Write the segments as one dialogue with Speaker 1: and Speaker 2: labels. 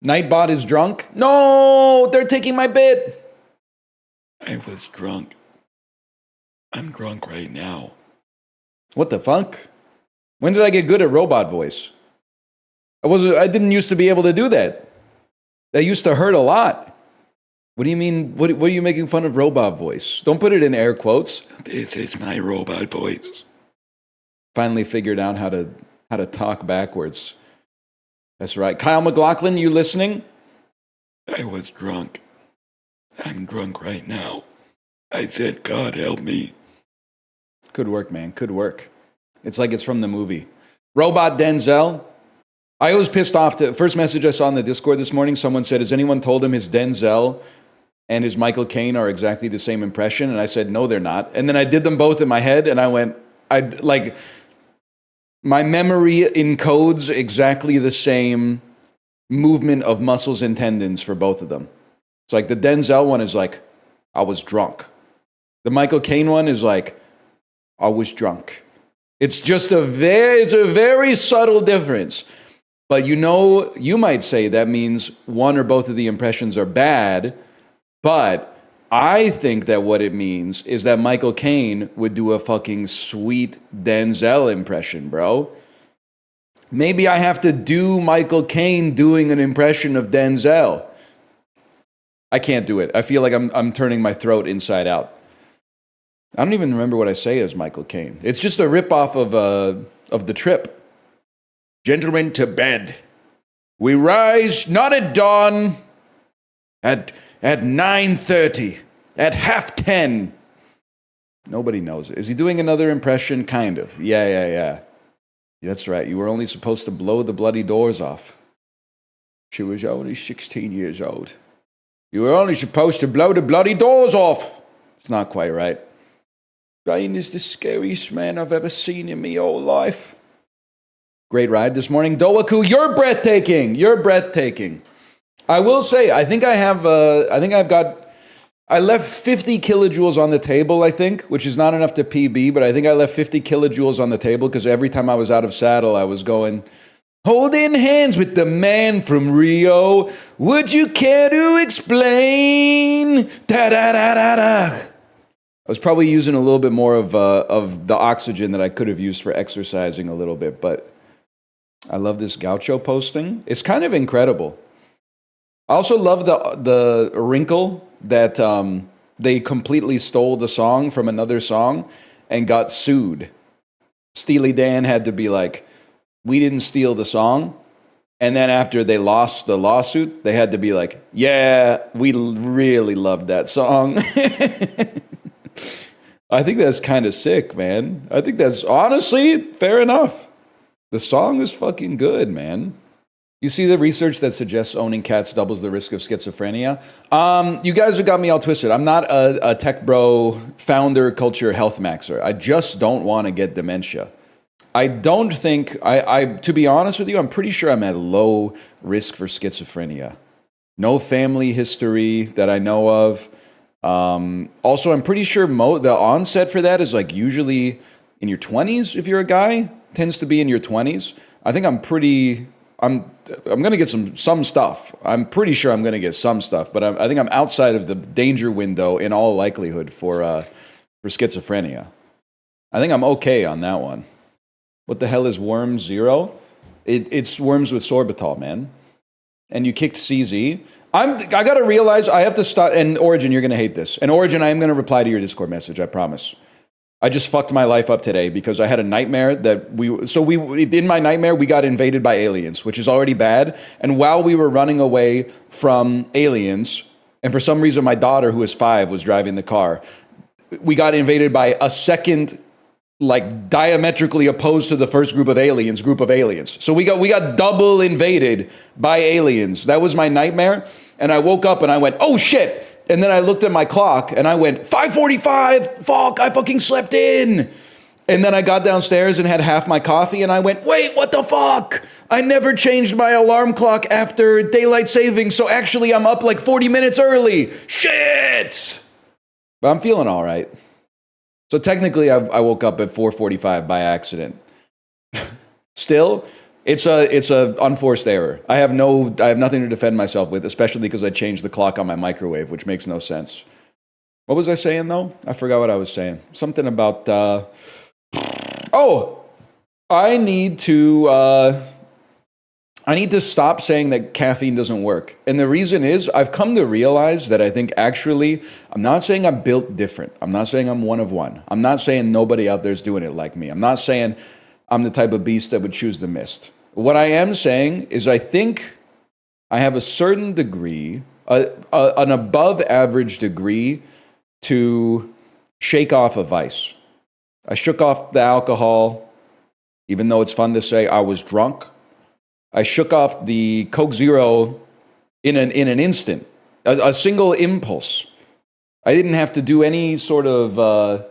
Speaker 1: Nightbot is drunk? No, they're taking my bit.
Speaker 2: I was drunk. I'm drunk right now.
Speaker 1: What the fuck? When did I get good at robot voice? I didn't used to be able to do that. That used to hurt a lot. What do you mean? What are you making fun of robot voice? Don't put it in air quotes.
Speaker 2: This is my robot voice.
Speaker 1: Finally figured out how to talk backwards. That's right. Kyle McLaughlin, you listening?
Speaker 2: I was drunk. I'm drunk right now. I said, God help me.
Speaker 1: Good work, man. Good work. It's like it's from the movie. Robot Denzel. I was pissed off. First message I saw in the Discord this morning, someone said, has anyone told him his Denzel and his Michael Caine are exactly the same impression? And I said, no, they're not. And then I did them both in my head, and I went, my memory encodes exactly the same movement of muscles and tendons for both of them. It's like the Denzel one is like, I was drunk. The Michael Caine one is like, I was drunk. It's just a very subtle difference. But you might say that means one or both of the impressions are bad, but I think that what it means is that Michael Caine would do a fucking sweet Denzel impression, bro. Maybe I have to do Michael Caine doing an impression of Denzel. I can't do it. I feel like I'm turning my throat inside out. I don't even remember what I say as Michael Caine. It's just a ripoff of The Trip. Gentlemen, to bed. We rise not at dawn, at 9:30, at 10:30. Nobody knows it. Is he doing another impression? Kind of. Yeah. That's right. You were only supposed to blow the bloody doors off. She was only 16 years old. You were only supposed to blow the bloody doors off. It's not quite right. Bane is the scariest man I've ever seen in my whole life. Great ride this morning. Doaku, you're breathtaking. You're breathtaking. I will say, I left 50 kilojoules on the table, I think, which is not enough to PB, but I think I left 50 kilojoules on the table because every time I was out of saddle, I was going, holding hands with the man from Rio. Would you care to explain? Da-da-da-da-da. I was probably using a little bit more of the oxygen that I could have used for exercising a little bit, but I love this gaucho posting. It's kind of incredible. I also love the wrinkle that they completely stole the song from another song and got sued. Steely Dan had to be like, we didn't steal the song. And then after they lost the lawsuit, they had to be like, yeah, we really loved that song. I think that's kind of sick, man. I think that's honestly fair enough. The song is fucking good, man. You see the research that suggests owning cats doubles the risk of schizophrenia? You guys have got me all twisted. I'm not a tech bro, founder, culture, health maxer. I just don't want to get dementia. I don't think, to be honest with you, I'm pretty sure I'm at low risk for schizophrenia. No family history that I know of. Also, I'm pretty sure the onset for that is like usually in your 20s if you're a guy. Tends to be in your 20s. I think I'm going to get some stuff. I'm pretty sure I'm going to get some stuff, but I think I'm outside of the danger window in all likelihood for schizophrenia. I think I'm okay on that one. What the hell is Worm Zero? It's worms with sorbitol, man. And you kicked CZ. I got to realize I have to stop. And Origin, you're going to hate this. And Origin, I am going to reply to your Discord message, I promise. I just fucked my life up today because I had a nightmare that in my nightmare, we got invaded by aliens, which is already bad. And while we were running away from aliens, and for some reason, my daughter, who is 5, was driving the car, we got invaded by a second, like diametrically opposed to the first group of aliens. So we got double invaded by aliens. That was my nightmare. And I woke up and I went, oh shit. And then I looked at my clock and I went, 5:45, fuck, I fucking slept in. And then I got downstairs and had half my coffee and I went, wait, what the fuck? I never changed my alarm clock after daylight savings, so actually I'm up like 40 minutes early. Shit! But I'm feeling all right. So technically I woke up at 4:45 by accident. Still, It's a unforced error. I have nothing to defend myself with, especially because I changed the clock on my microwave, which makes no sense. What was I saying though? I forgot what I was saying. Something about I need to stop saying that caffeine doesn't work. And the reason is I've come to realize that I think actually, I'm not saying I'm built different. I'm not saying I'm one of one. I'm not saying nobody out there is doing it like me. I'm not saying I'm the type of beast that would choose the mist. What I am saying is I think I have a certain degree, an above average degree to shake off a vice. I shook off the alcohol, even though it's fun to say I was drunk. I shook off the Coke Zero in an instant, a single impulse. I didn't have to do any sort of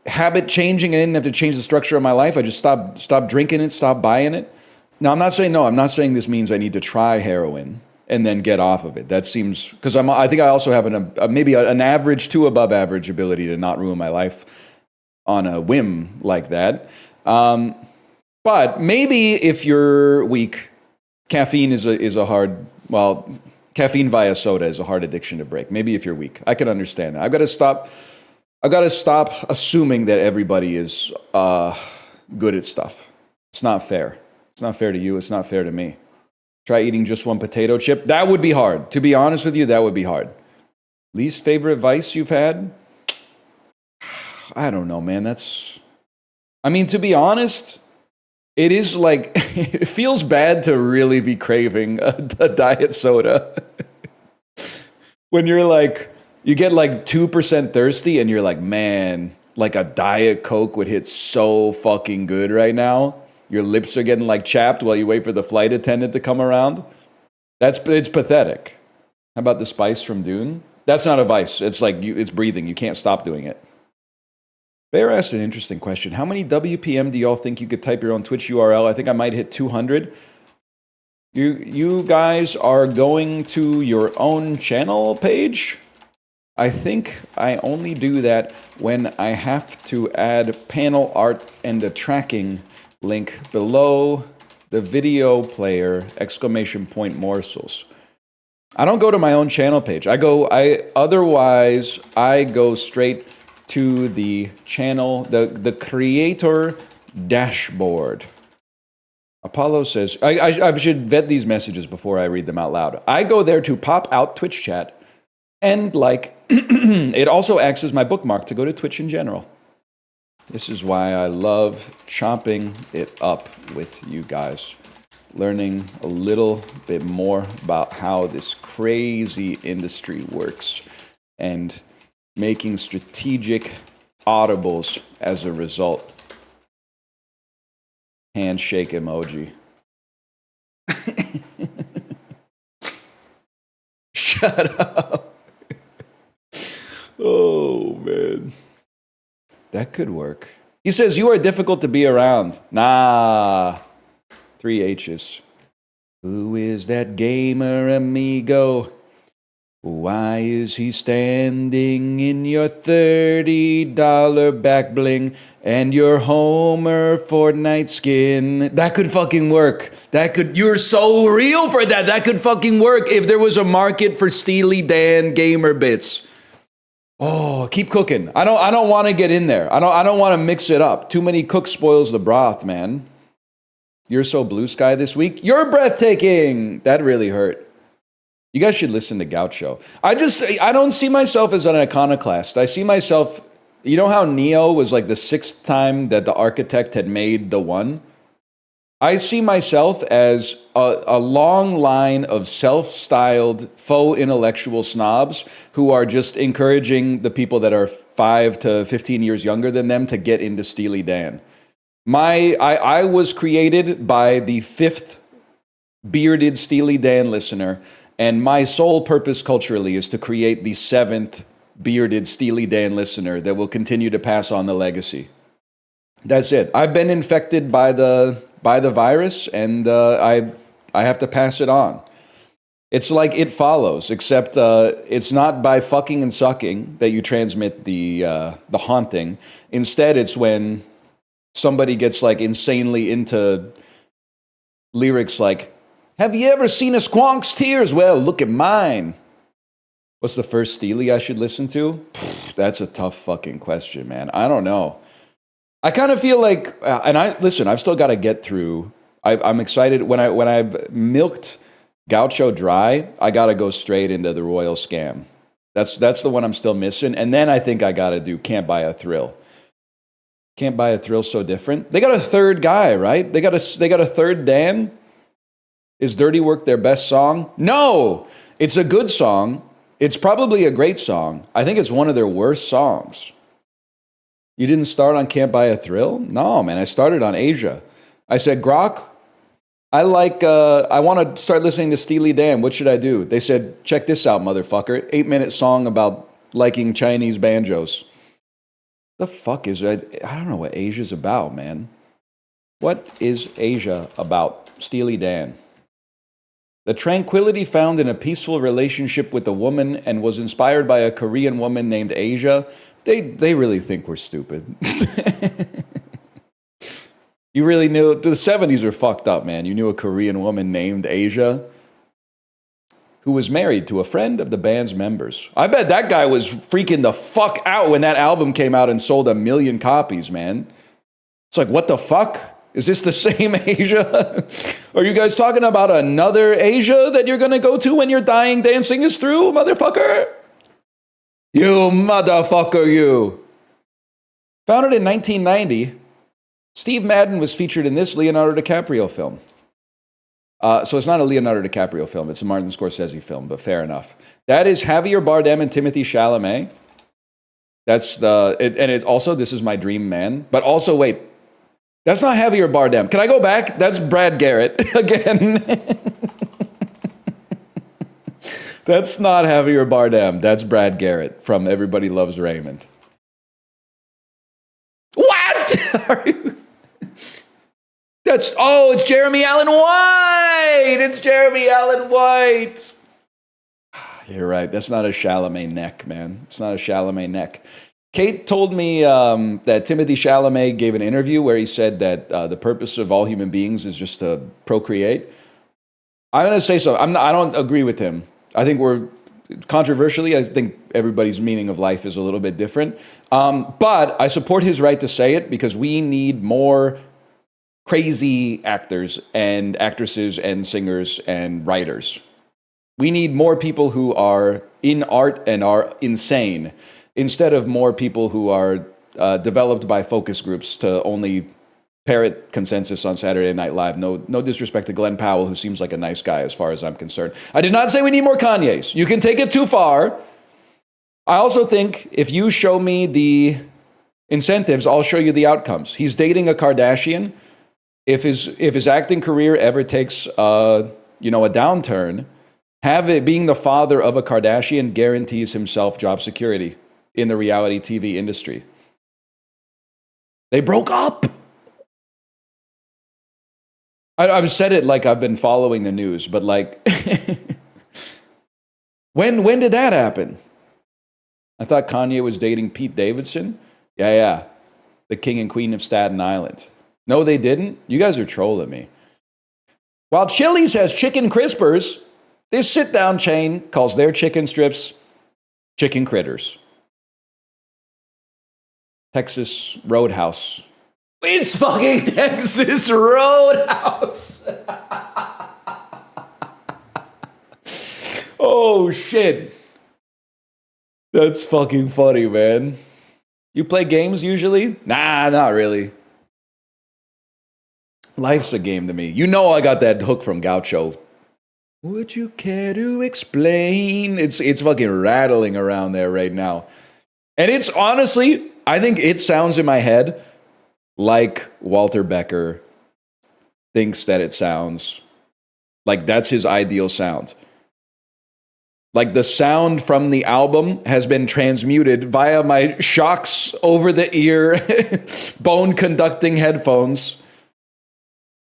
Speaker 1: habit changing. I didn't have to change the structure of my life. I just stopped drinking it, stopped buying it. Now, I'm not saying this means I need to try heroin and then get off of it. That seems, because I think I also have maybe an average to above average ability to not ruin my life on a whim like that. But maybe if you're weak, caffeine is a hard, caffeine via soda is a hard addiction to break. Maybe if you're weak, I can understand that. I've got to stop assuming that everybody is good at stuff. It's not fair. It's not fair to you. It's not fair to me. Try eating just one potato chip. That would be hard. To be honest with you, that would be hard. Least favorite vice you've had? I don't know, man. To be honest, it is like, it feels bad to really be craving a diet soda. When you're like, you get like 2% thirsty and you're like, man, like a Diet Coke would hit so fucking good right now. Your lips are getting like chapped while you wait for the flight attendant to come around. It's pathetic. How about the spice from Dune? That's not a vice. It's like, it's breathing. You can't stop doing it. Bear asked an interesting question. How many WPM do y'all think you could type your own Twitch URL? I think I might hit 200. You guys are going to your own channel page? I think I only do that when I have to add panel art and a tracking link below the video player, ! Morsels. I don't go to my own channel page. Otherwise I go straight to the channel, the creator dashboard. Apollo says, I should vet these messages before I read them out loud. I go there to pop out Twitch chat, and it also acts as my bookmark to go to Twitch in general. This is why I love chopping it up with you guys, learning a little bit more about how this crazy industry works, and making strategic audibles as a result. Handshake emoji. Shut up. Oh, man. That could work. He says, you are difficult to be around. Nah. 3 H's. Who is that gamer amigo? Why is he standing in your $30 back bling and your Homer Fortnite skin? That could fucking work. You're so real for that. That could fucking work if there was a market for Steely Dan gamer bits. Oh, keep cooking. I don't want to get in there. I don't want to mix it up. Too many cooks spoils the broth, man. You're so blue sky this week. You're breathtaking. That really hurt. You guys should listen to Gaucho. I don't see myself as an iconoclast. I see myself, you know how Neo was like the 6th time that the architect had made the one? I see myself as a long line of self-styled faux intellectual snobs who are just encouraging the people that are 5 to 15 years younger than them to get into Steely Dan. I was created by the 5th bearded Steely Dan listener, and my sole purpose culturally is to create the 7th bearded Steely Dan listener that will continue to pass on the legacy. That's it. I've been infected by the virus, and I have to pass it on. It's like It Follows, except it's not by fucking and sucking that you transmit the haunting. Instead, it's when somebody gets like insanely into lyrics like, have you ever seen a squonk's tears? Well, look at mine. What's the first Steely I should listen to? That's a tough fucking question, man. I don't know. I kind of feel like, I've still got to get through. I'm excited when I've milked Gaucho dry. I got to go straight into the Royal Scam. That's the one I'm still missing. And then I think I got to do Can't Buy a Thrill. Can't Buy a Thrill so different. They got a third guy, right? They got a third Dan. Is Dirty Work their best song? No, it's a good song. It's probably a great song. I think it's one of their worst songs. You didn't start on Can't Buy a Thrill? No, man, I started on Asia. I said, Grok, I want to start listening to Steely Dan. What should I do? They said, check this out, motherfucker. 8-minute song about liking Chinese banjos. The fuck is it? I don't know what Asia's about, man. What is Asia about? Steely Dan. The tranquility found in a peaceful relationship with a woman and was inspired by a Korean woman named Asia. They really think we're stupid. You really knew? The 70s are fucked up, man. You knew a Korean woman named Asia who was married to a friend of the band's members. I bet that guy was freaking the fuck out when that album came out and sold 1 million copies, man. It's like, what the fuck? Is this the same Asia? Are you guys talking about another Asia that you're going to go to when your dying dancing is through, motherfucker? You motherfucker, you. Founded in 1990, Steve Madden was featured in this Leonardo DiCaprio film. So it's not a Leonardo DiCaprio film. It's a Martin Scorsese film, but fair enough. That is Javier Bardem and Timothee Chalamet. And it's also This Is My Dream Man. But also, wait, that's not Javier Bardem. Can I go back? That's Brad Garrett again. That's not Javier Bardem. That's Brad Garrett from Everybody Loves Raymond. What? Are you? It's Jeremy Allen White. It's Jeremy Allen White. You're right. That's not a Chalamet neck, man. It's not a Chalamet neck. Kate told me that Timothée Chalamet gave an interview where he said that the purpose of all human beings is just to procreate. I'm going to say so. I don't agree with him. I think controversially, I think everybody's meaning of life is a little bit different. But I support his right to say it because we need more crazy actors and actresses and singers and writers. We need more people who are in art and are insane instead of more people who are developed by focus groups to only parrot consensus on Saturday Night Live. No disrespect to Glenn Powell, who seems like a nice guy as far as I'm concerned. I did not say we need more Kanyes. You can take it too far. I also think if you show me the incentives, I'll show you the outcomes. He's dating a Kardashian. If his acting career ever takes a downturn, being the father of a Kardashian guarantees himself job security in the reality TV industry. They broke up. I've said it like I've been following the news, but like, when did that happen? I thought Kanye was dating Pete Davidson. Yeah. The king and queen of Staten Island. No, they didn't? You guys are trolling me. While Chili's has chicken crispers, this sit-down chain calls their chicken strips chicken critters. Texas Roadhouse. It's fucking Texas Roadhouse. Oh, shit. That's fucking funny, man. You play games usually? Nah, not really. Life's a game to me. You know I got that hook from Gaucho. Would you care to explain? It's fucking rattling around there right now. And it's honestly, I think it sounds in my head like Walter Becker thinks that it sounds. Like that's his ideal sound. Like the sound from the album has been transmuted via my shocks over the ear, bone conducting headphones.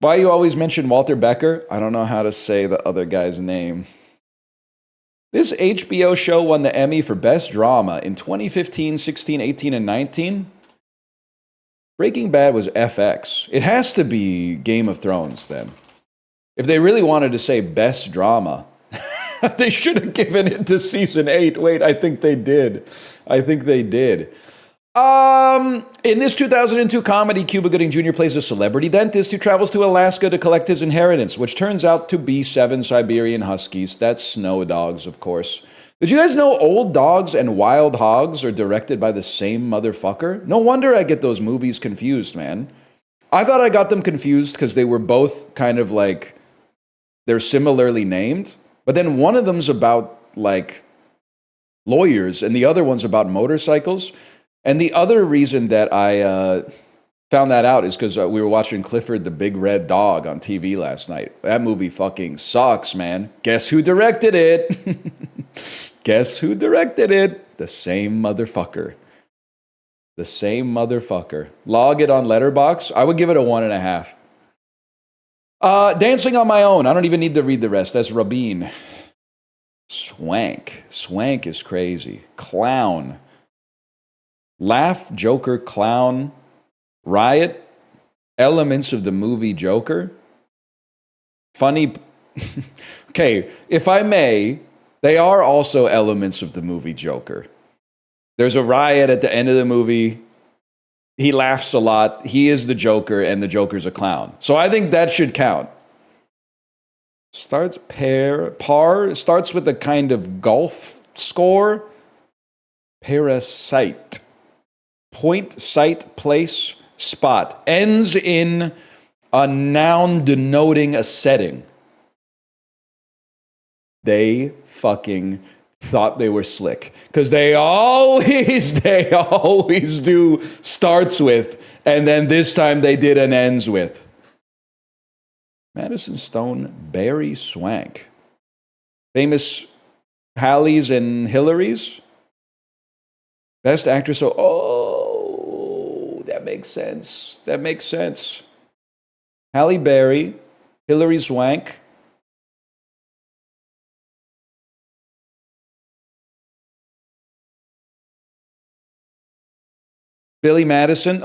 Speaker 1: Why you always mention Walter Becker? I don't know how to say the other guy's name. This HBO show won the Emmy for Best Drama in 2015, 16, 18, and 19. Breaking Bad was FX. It has to be Game of Thrones then. If they really wanted to say best drama, they should have given it to season 8. Wait, I think they did. In this 2002 comedy, Cuba Gooding Jr. plays a celebrity dentist who travels to Alaska to collect his inheritance, which turns out to be 7 Siberian Huskies. That's snow dogs, of course. Did you guys know Old Dogs and Wild Hogs are directed by the same motherfucker? No wonder I get those movies confused, man. I thought I got them confused because they were both kind of like, they're similarly named, but then one of them's about like lawyers and the other one's about motorcycles. And the other reason that I found that out is because we were watching Clifford the Big Red Dog on TV last night. That movie fucking sucks, man. Guess who directed it? Guess who directed it? The same motherfucker. The same motherfucker. Log it on Letterboxd. I would give it a 1.5. Dancing on My Own. I don't even need to read the rest. That's Rabin. Swank. Swank is crazy. Clown. Laugh, Joker, Clown, Riot, elements of the movie Joker. Funny. Okay, if I may, they are also elements of the movie Joker. There's a riot at the end of the movie. He laughs a lot. He is the Joker, and the Joker's a clown. So I think that should count. Starts par, starts with a kind of golf score. Parasite. Point, site, place, spot. Ends in a noun denoting a setting. They fucking thought they were slick. Because they always do starts with, and then this time they did an ends with. Madison Stone, Barry Swank. Famous Hallies and Hillarys. Best actress, that makes sense. That makes sense. Halle Berry, Hilary Swank. Billy Madison.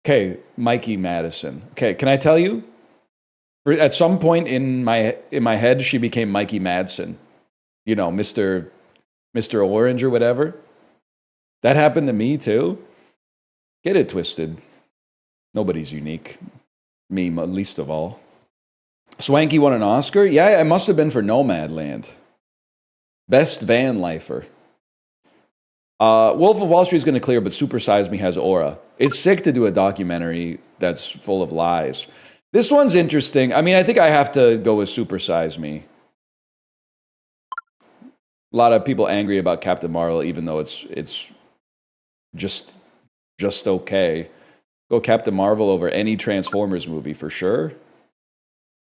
Speaker 1: Okay, Mikey Madison. Okay, can I tell you? At some point in my head, she became Mikey Madsen. You know, Mr. Orange or whatever. That happened to me too. Get it twisted. Nobody's unique. Me, least of all. Swankie won an Oscar? Yeah, it must have been for Nomadland. Best van lifer. Wolf of Wall Street is going to clear, but Super Size Me has aura. It's sick to do a documentary that's full of lies. This one's interesting. I mean, I think I have to go with Super Size Me. A lot of people angry about Captain Marvel, even though it's just okay. Go Captain Marvel over any Transformers movie for sure.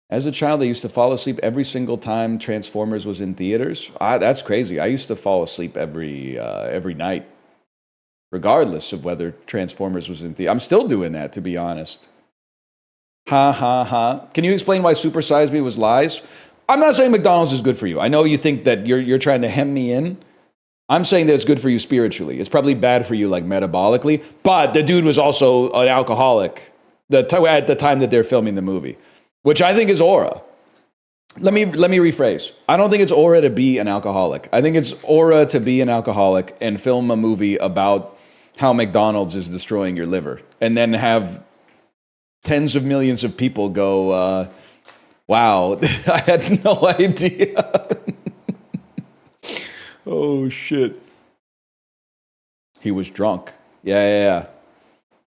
Speaker 1: As a child, I used to fall asleep every single time Transformers was in theaters. That's crazy. I used to fall asleep every night, regardless of whether Transformers was in theaters. I'm still doing that, to be honest. Ha, ha, ha. Can you explain why Super Size Me was lies? I'm not saying McDonald's is good for you. I know you think that you're trying to hem me in. I'm saying that it's good for you spiritually. It's probably bad for you, like, metabolically. But the dude was also an alcoholic at the time that they're filming the movie, which I think is aura. Let me rephrase. I don't think it's aura to be an alcoholic. I think it's aura to be an alcoholic and film a movie about how McDonald's is destroying your liver, and then have tens of millions of people go, wow, I had no idea. Oh, shit. He was drunk. Yeah.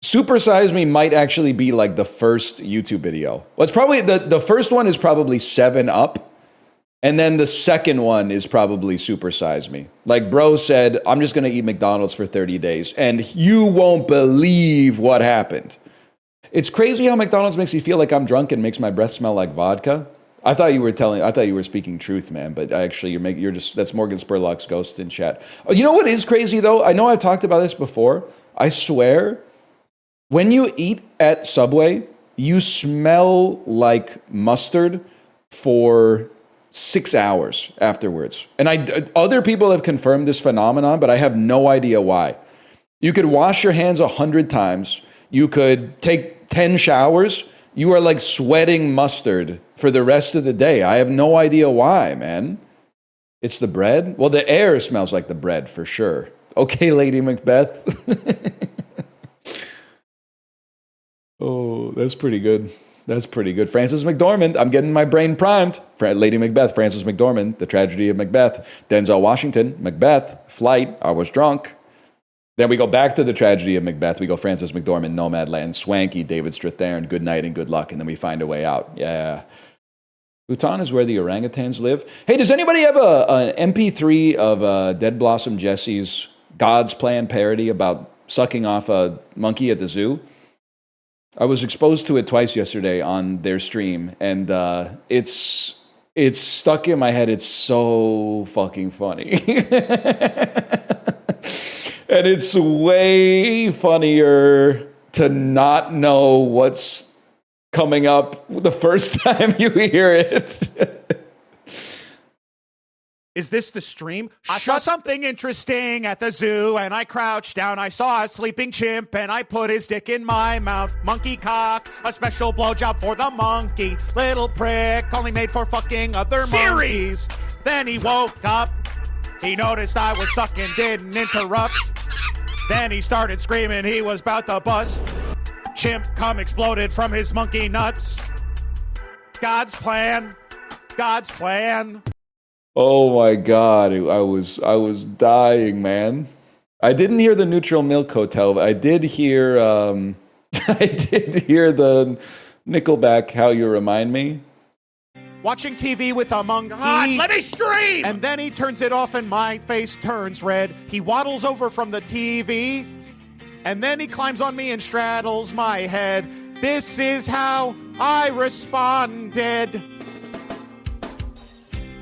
Speaker 1: Super Size Me might actually be like the first YouTube video. Well, it's probably, the first one is probably 7 Up. And then the second one is probably Super Size Me. Like bro said, I'm just going to eat McDonald's for 30 days. And you won't believe what happened. It's crazy how McDonald's makes me feel like I'm drunk and makes my breath smell like vodka. I thought you were speaking truth, man, but actually that's Morgan Spurlock's ghost in chat. Oh, you know what is crazy though? I know I've talked about this before. I swear, when you eat at Subway, you smell like mustard for 6 hours afterwards. And other people have confirmed this phenomenon, but I have no idea why. You could wash your hands 100 times. You could take 10 showers. You are like sweating mustard for the rest of the day. I have no idea why, man. It's the bread? Well, the air smells like the bread for sure. Okay, Lady Macbeth. Oh, that's pretty good. That's pretty good. Frances McDormand. I'm getting my brain primed. Lady Macbeth, Frances McDormand, The Tragedy of Macbeth. Denzel Washington, Macbeth, Flight, I Was Drunk. Then we go back to The Tragedy of Macbeth. We go Frances McDormand, Nomadland, Swankie, David Strathairn, Good Night and Good Luck, and then we find a way out. Yeah. Bhutan is where the orangutans live. Hey, does anybody have an MP3 of Dead Blossom Jesse's God's Plan parody about sucking off a monkey at the zoo? I was exposed to it twice yesterday on their stream, and it's stuck in my head. It's so fucking funny. And it's way funnier to not know what's coming up the first time you hear it.
Speaker 3: Is this the stream? I saw something interesting at the zoo, and I crouched down. I saw a sleeping chimp, and I put his dick in my mouth. Monkey cock, a special blowjob for the monkey. Little prick, only made for fucking other monkeys. Then he woke up. He noticed I was sucking, didn't interrupt. Then he started screaming he was about to bust. Chimp cum exploded from his monkey nuts. God's plan. God's plan.
Speaker 1: Oh my God, I was dying, man. I didn't hear the Neutral Milk Hotel, but I did hear the Nickelback How You Remind Me.
Speaker 3: Watching TV with a monkey.
Speaker 4: God, let me stream!
Speaker 3: And then he turns it off and my face turns red. He waddles over from the TV. And then he climbs on me and straddles my head. This is how I responded.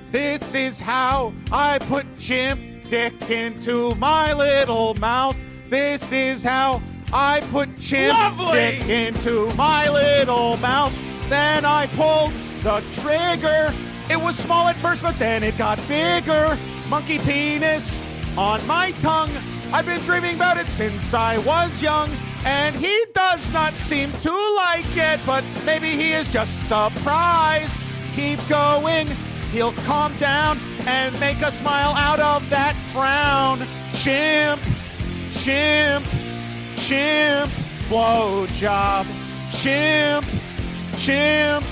Speaker 3: This is how I put chimp dick into my little mouth. This is how I put chimp dick into my little mouth. Then I pulled the trigger. It was small at first, but then it got bigger. Monkey penis on my tongue. I've been dreaming about it since I was young. And he does not seem to like it, but maybe he is just surprised. Keep going. He'll calm down and make a smile out of that frown. Chimp, chimp, chimp, blowjob. Chimp, chimp,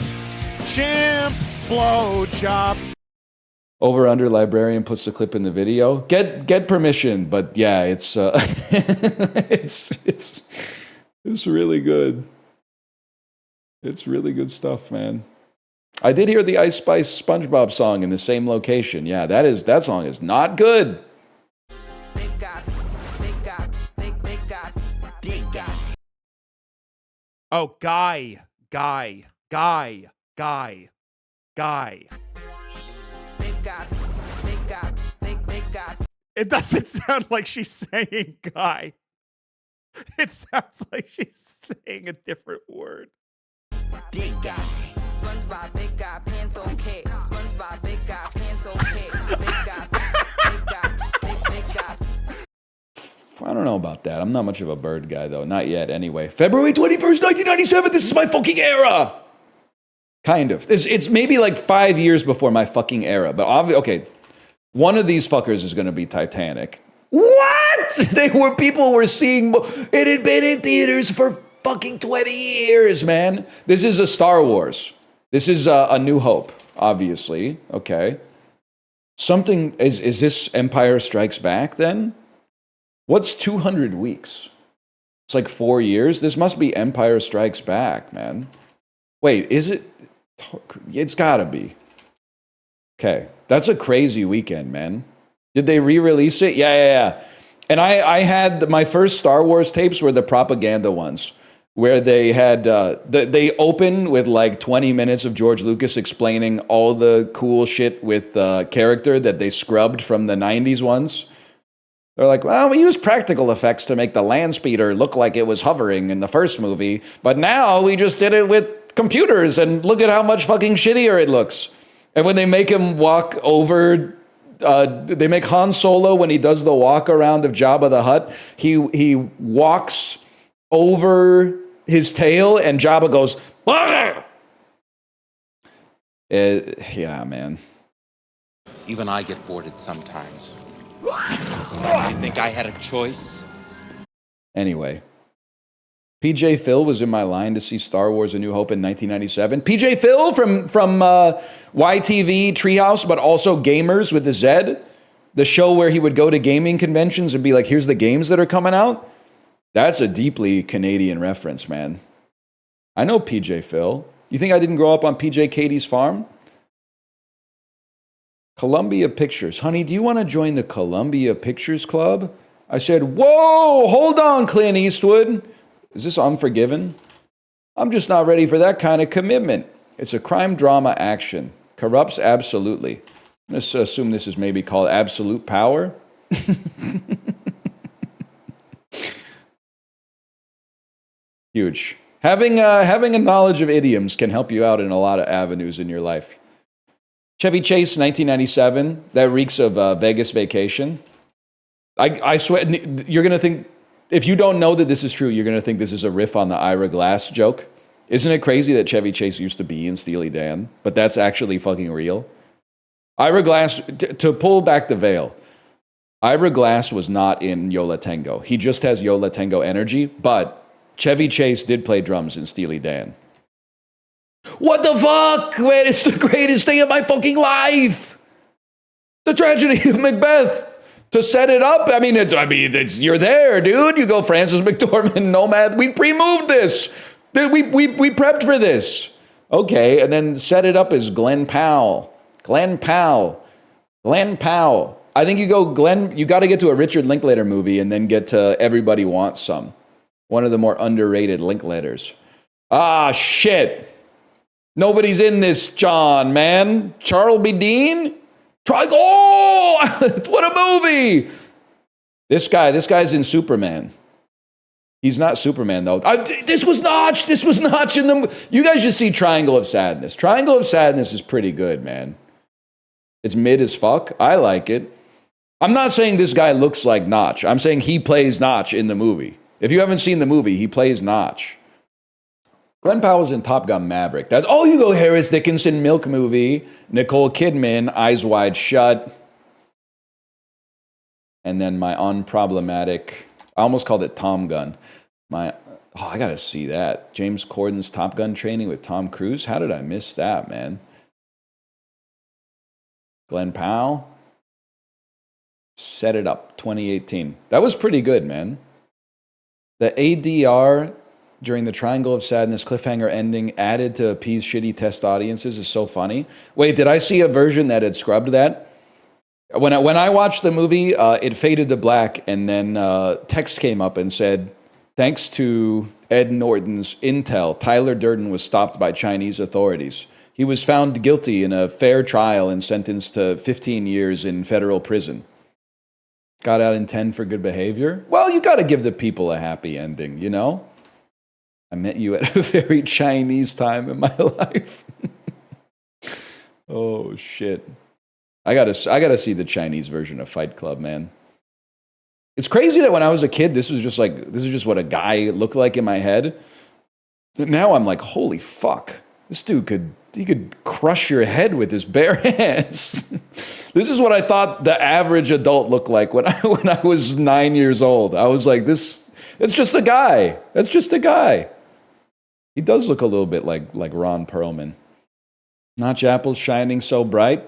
Speaker 3: chimp, blowjob.
Speaker 1: Over under librarian puts the clip in the video. Get permission, but yeah, it's it's really good. It's really good stuff, man. I did hear the Ice Spice SpongeBob song in the same location. Yeah, that song is not good.
Speaker 5: Big God, big God, big God, big God.
Speaker 3: Oh, guy.
Speaker 5: Big God, big God, big God.
Speaker 3: It doesn't sound like she's saying guy. It sounds like she's saying a different word.
Speaker 5: Big God. SpongeBob, big guy, pants okay. SpongeBob, big guy, pants okay. Big God, big God.
Speaker 1: I don't know about that. I'm not much of a bird guy, though. Not yet, anyway. February 21st, 1997. This is my fucking era. Kind of. It's maybe like 5 years before my fucking era. But okay, one of these fuckers is going to be Titanic. What? People were seeing it had been in theaters for fucking 20 years, man. This is a Star Wars. This is a New Hope, obviously. Okay. Something, is this Empire Strikes Back then? What's 200 weeks? It's like 4 years? This must be Empire Strikes Back, man. Wait, is it? It's gotta be. Okay. That's a crazy weekend, man. Did they re-release it? Yeah. And I had my first Star Wars tapes were the propaganda ones, where they had they open with like 20 minutes of George Lucas explaining all the cool shit with character that they scrubbed from the 90s ones. They're like, well, we used practical effects to make the land speeder look like it was hovering in the first movie, but now we just did it with computers, and look at how much fucking shittier it looks. And when they make him walk over, they make Han Solo, when he does the walk around of Jabba the Hutt, he walks over his tail, and Jabba goes, Yeah, man.
Speaker 3: Even I get bored sometimes. You think I had a choice?
Speaker 1: Anyway, PJ Phil was in my line to see Star Wars A New Hope in 1997. PJ Phil from YTV Treehouse, but also Gamers with the Z, the show where he would go to gaming conventions and be like, here's the games that are coming out. That's a deeply Canadian reference, man. I know PJ Phil. You think I didn't grow up on PJ Katie's farm? Columbia Pictures. Honey, do you want to join the Columbia Pictures Club? I said, whoa, hold on, Clint Eastwood. Is this Unforgiven? I'm just not ready for that kind of commitment. It's a crime drama action. Corrupts absolutely. I'm going to assume this is maybe called Absolute Power. Huge. Having a knowledge of idioms can help you out in a lot of avenues in your life. Chevy Chase, 1997. That reeks of Vegas Vacation. I swear, you're going to think, if you don't know that this is true, you're going to think this is a riff on the Ira Glass joke. Isn't it crazy that Chevy Chase used to be in Steely Dan? But that's actually fucking real. Ira Glass, to pull back the veil, Ira Glass was not in Yo La Tengo. He just has Yo La Tengo energy, but Chevy Chase did play drums in Steely Dan. What the fuck, man? It's the greatest thing in my fucking life. The tragedy of Macbeth. To set it up, you're there, dude. You go Francis McDormand, Nomad. We pre-moved this. We prepped for this. Okay, and then set it up as Glenn Powell. Glenn Powell. I think you got to get to a Richard Linklater movie and then get to Everybody Wants Some. One of the more underrated Linklaters. Ah, shit. Nobody's in this, John, man. Charles B. Dean? Oh, what a movie! This guy's in Superman. He's not Superman, though. This was Notch in the... You guys should see Triangle of Sadness. Triangle of Sadness is pretty good, man. It's mid as fuck. I like it. I'm not saying this guy looks like Notch. I'm saying he plays Notch in the movie. If you haven't seen the movie, he plays Notch. Glenn Powell's in Top Gun Maverick. That's Hugo Harris Dickinson Milk Movie. Nicole Kidman, Eyes Wide Shut. And then my unproblematic, I almost called it Tom Gun. I gotta see that. James Corden's Top Gun training with Tom Cruise. How did I miss that, man? Glenn Powell. Set It Up, 2018. That was pretty good, man. The ADR during the Triangle of Sadness cliffhanger ending added to appease shitty test audiences is so funny. Wait, did I see a version that had scrubbed that? When I watched the movie, it faded to black, and then text came up and said, thanks to Ed Norton's intel, Tyler Durden was stopped by Chinese authorities. He was found guilty in a fair trial and sentenced to 15 years in federal prison. Got out in 10 for good behavior? Well, you got to give the people a happy ending, you know? I met you at a very Chinese time in my life. Oh, shit. I gotta see the Chinese version of Fight Club, man. It's crazy that when I was a kid, this is just what a guy looked like in my head. Now I'm like, holy fuck. This dude could crush your head with his bare hands. This is what I thought the average adult looked like when I was 9 years old. I was like, it's just a guy. That's just a guy. He does look a little bit like Ron Perlman. Notch apples shining so bright.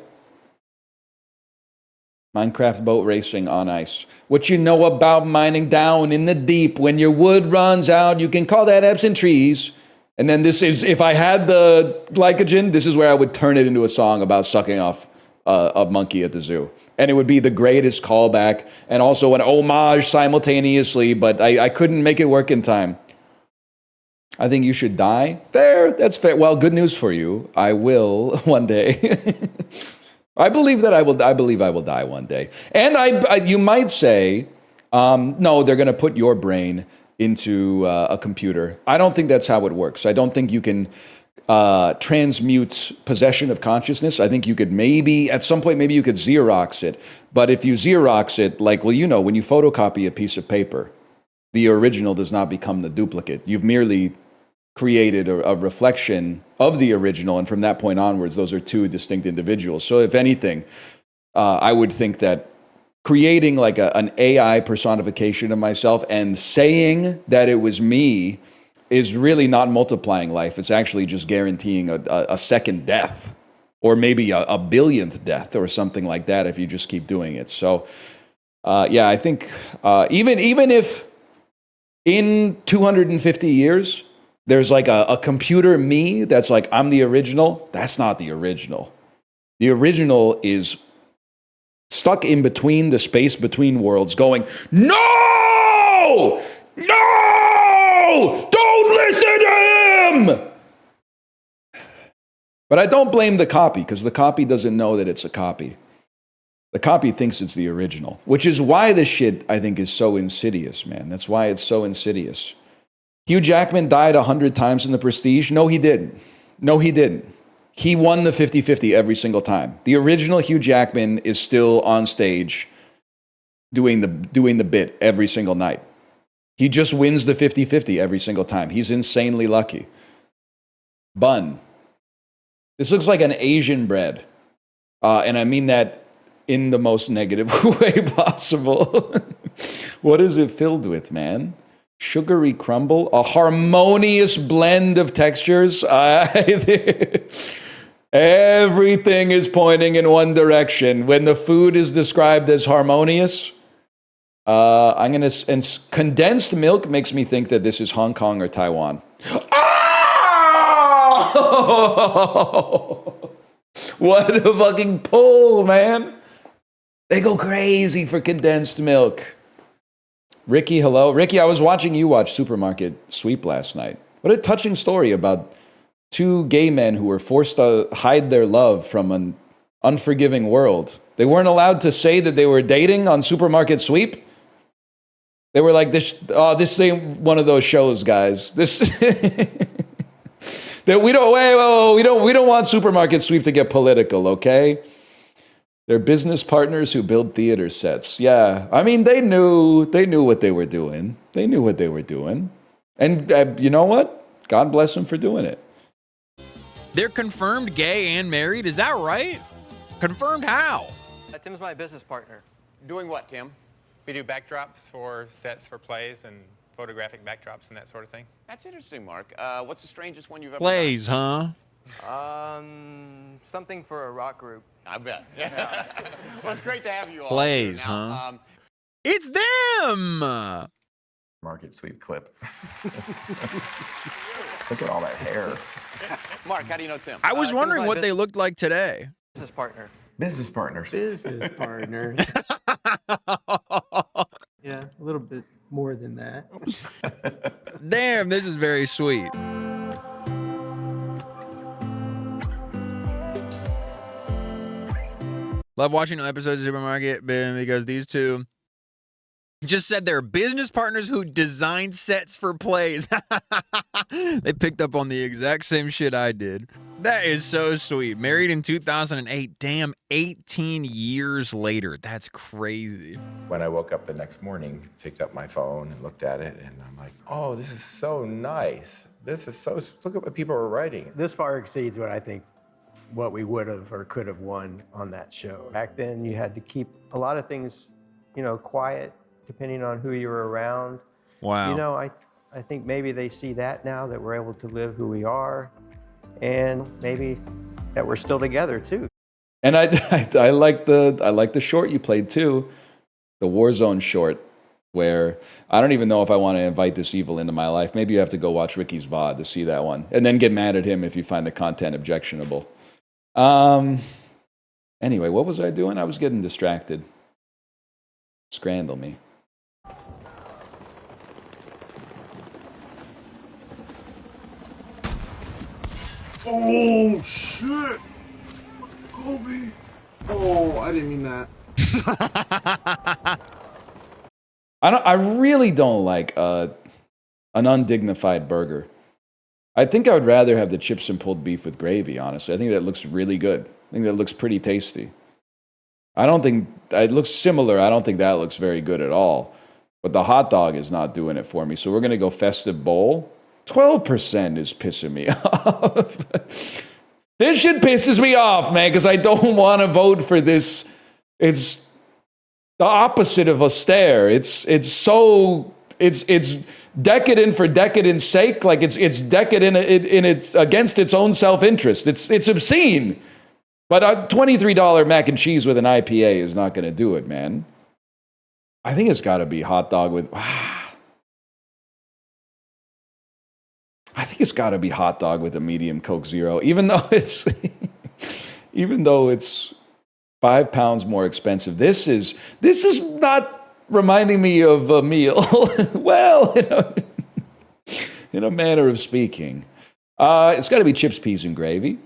Speaker 1: Minecraft boat racing on ice. What you know about mining down in the deep? When your wood runs out, you can call that absent trees. And then this is, if I had the glycogen, this is where I would turn it into a song about sucking off a monkey at the zoo. And it would be the greatest callback and also an homage simultaneously, but I couldn't make it work in time. I think you should die. Fair, that's fair. Well, good news for you. I will one day. I believe I will die one day. And you might say, no, they're going to put your brain into a computer. I don't think that's how it works. I don't think you can transmute possession of consciousness. I think you could at some point, you could Xerox it. But if you Xerox it, when you photocopy a piece of paper, the original does not become the duplicate. You've merely created a reflection of the original, and from that point onwards, those are two distinct individuals. So if anything, I would think that creating like an AI personification of myself and saying that it was me is really not multiplying life. It's actually just guaranteeing a second death, or maybe a billionth death or something like that if you just keep doing it. So I think even if in 250 years, there's like a computer me that's like, I'm the original, that's not the original. The original is stuck in between the space between worlds going, no! No! Don't listen to him! But I don't blame the copy, because the copy doesn't know that it's a copy. The copy thinks it's the original, which is why this shit, I think, is so insidious, man. That's why it's so insidious. Hugh Jackman died 100 times in The Prestige. No, he didn't. No, he didn't. He won the 50-50 every single time. The original Hugh Jackman is still on stage doing the bit every single night. He just wins the 50-50 every single time. He's insanely lucky. Bun. This looks like an Asian bread. And I mean that in the most negative way possible. What is it filled with, man? Sugary crumble? A harmonious blend of textures? Everything is pointing in one direction. When the food is described as harmonious, and condensed milk makes me think that this is Hong Kong or Taiwan. Oh! What a fucking pull, man. They go crazy for condensed milk. Ricky, hello. Ricky, I was watching you watch Supermarket Sweep last night. What a touching story about two gay men who were forced to hide their love from an unforgiving world. They weren't allowed to say that they were dating on Supermarket Sweep. They were like, this ain't one of those shows, guys. This that we don't want Supermarket Sweep to get political, okay? They're business partners who build theater sets. Yeah, I mean, they knew what they were doing. They knew what they were doing. And you know what? God bless them for doing it.
Speaker 4: They're confirmed gay and married, is that right? Confirmed how?
Speaker 6: Tim's my business partner.
Speaker 7: Doing what, Tim? We do backdrops for sets for plays and photographic backdrops and that sort of thing.
Speaker 6: That's interesting, Mark. What's the strangest one you've ever
Speaker 4: Plays, huh?
Speaker 6: done? Something for a rock group.
Speaker 7: I bet. Yeah. Well, it's great to have you all.
Speaker 4: Plays,
Speaker 7: here now.
Speaker 4: huh? It's them!
Speaker 8: Market Sweep clip. Look at all that hair.
Speaker 7: Mark, how do you know Tim?
Speaker 4: I was wondering what they looked like today.
Speaker 6: Business partner.
Speaker 8: Business partners.
Speaker 9: Business partner. Yeah, a little bit more than that.
Speaker 4: Damn, this is very sweet. Love watching episodes of Supermarket because these two just said they're business partners who designed sets for plays. They picked up on the exact same shit I did. That is so sweet. Married in 2008. Damn, 18 years later. That's crazy.
Speaker 8: When I woke up the next morning, picked up my phone and looked at it, and I'm like, oh, this is so nice. This is so, look at what people are writing.
Speaker 9: This far exceeds what I think what we would have or could have won on that show. Back then, you had to keep a lot of things, quiet, depending on who you were around.
Speaker 4: Wow.
Speaker 9: I think maybe they see that now, that we're able to live who we are, and maybe that we're still together too.
Speaker 1: And I like the short you played too, the Warzone short, where I don't even know if I want to invite this evil into my life. Maybe you have to go watch Ricky's VOD to see that one, and then get mad at him if you find the content objectionable. Anyway, what was I doing? I was getting distracted. Scrandle me.
Speaker 3: Oh, shit. Kobe. Oh, I didn't mean that.
Speaker 1: I really don't like an undignified burger. I think I would rather have the chips and pulled beef with gravy, honestly. I think that looks really good. I think that looks pretty tasty. I don't think it looks similar. I don't think that looks very good at all. But the hot dog is not doing it for me. So we're going to go festive bowl. 12% is pissing me off. This shit pisses me off, man, because I don't want to vote for this. It's the opposite of austere. It's decadent for decadent's sake. Like it's decadent in its against its own self-interest. It's obscene. But a $23 mac and cheese with an IPA is not going to do it, man. I think it's got to be hot dog with. I think it's got to be hot dog with a medium Coke Zero, even though it's 5 pounds more expensive. This is not reminding me of a meal. Well, in a manner of speaking, it's got to be chips, peas, and gravy.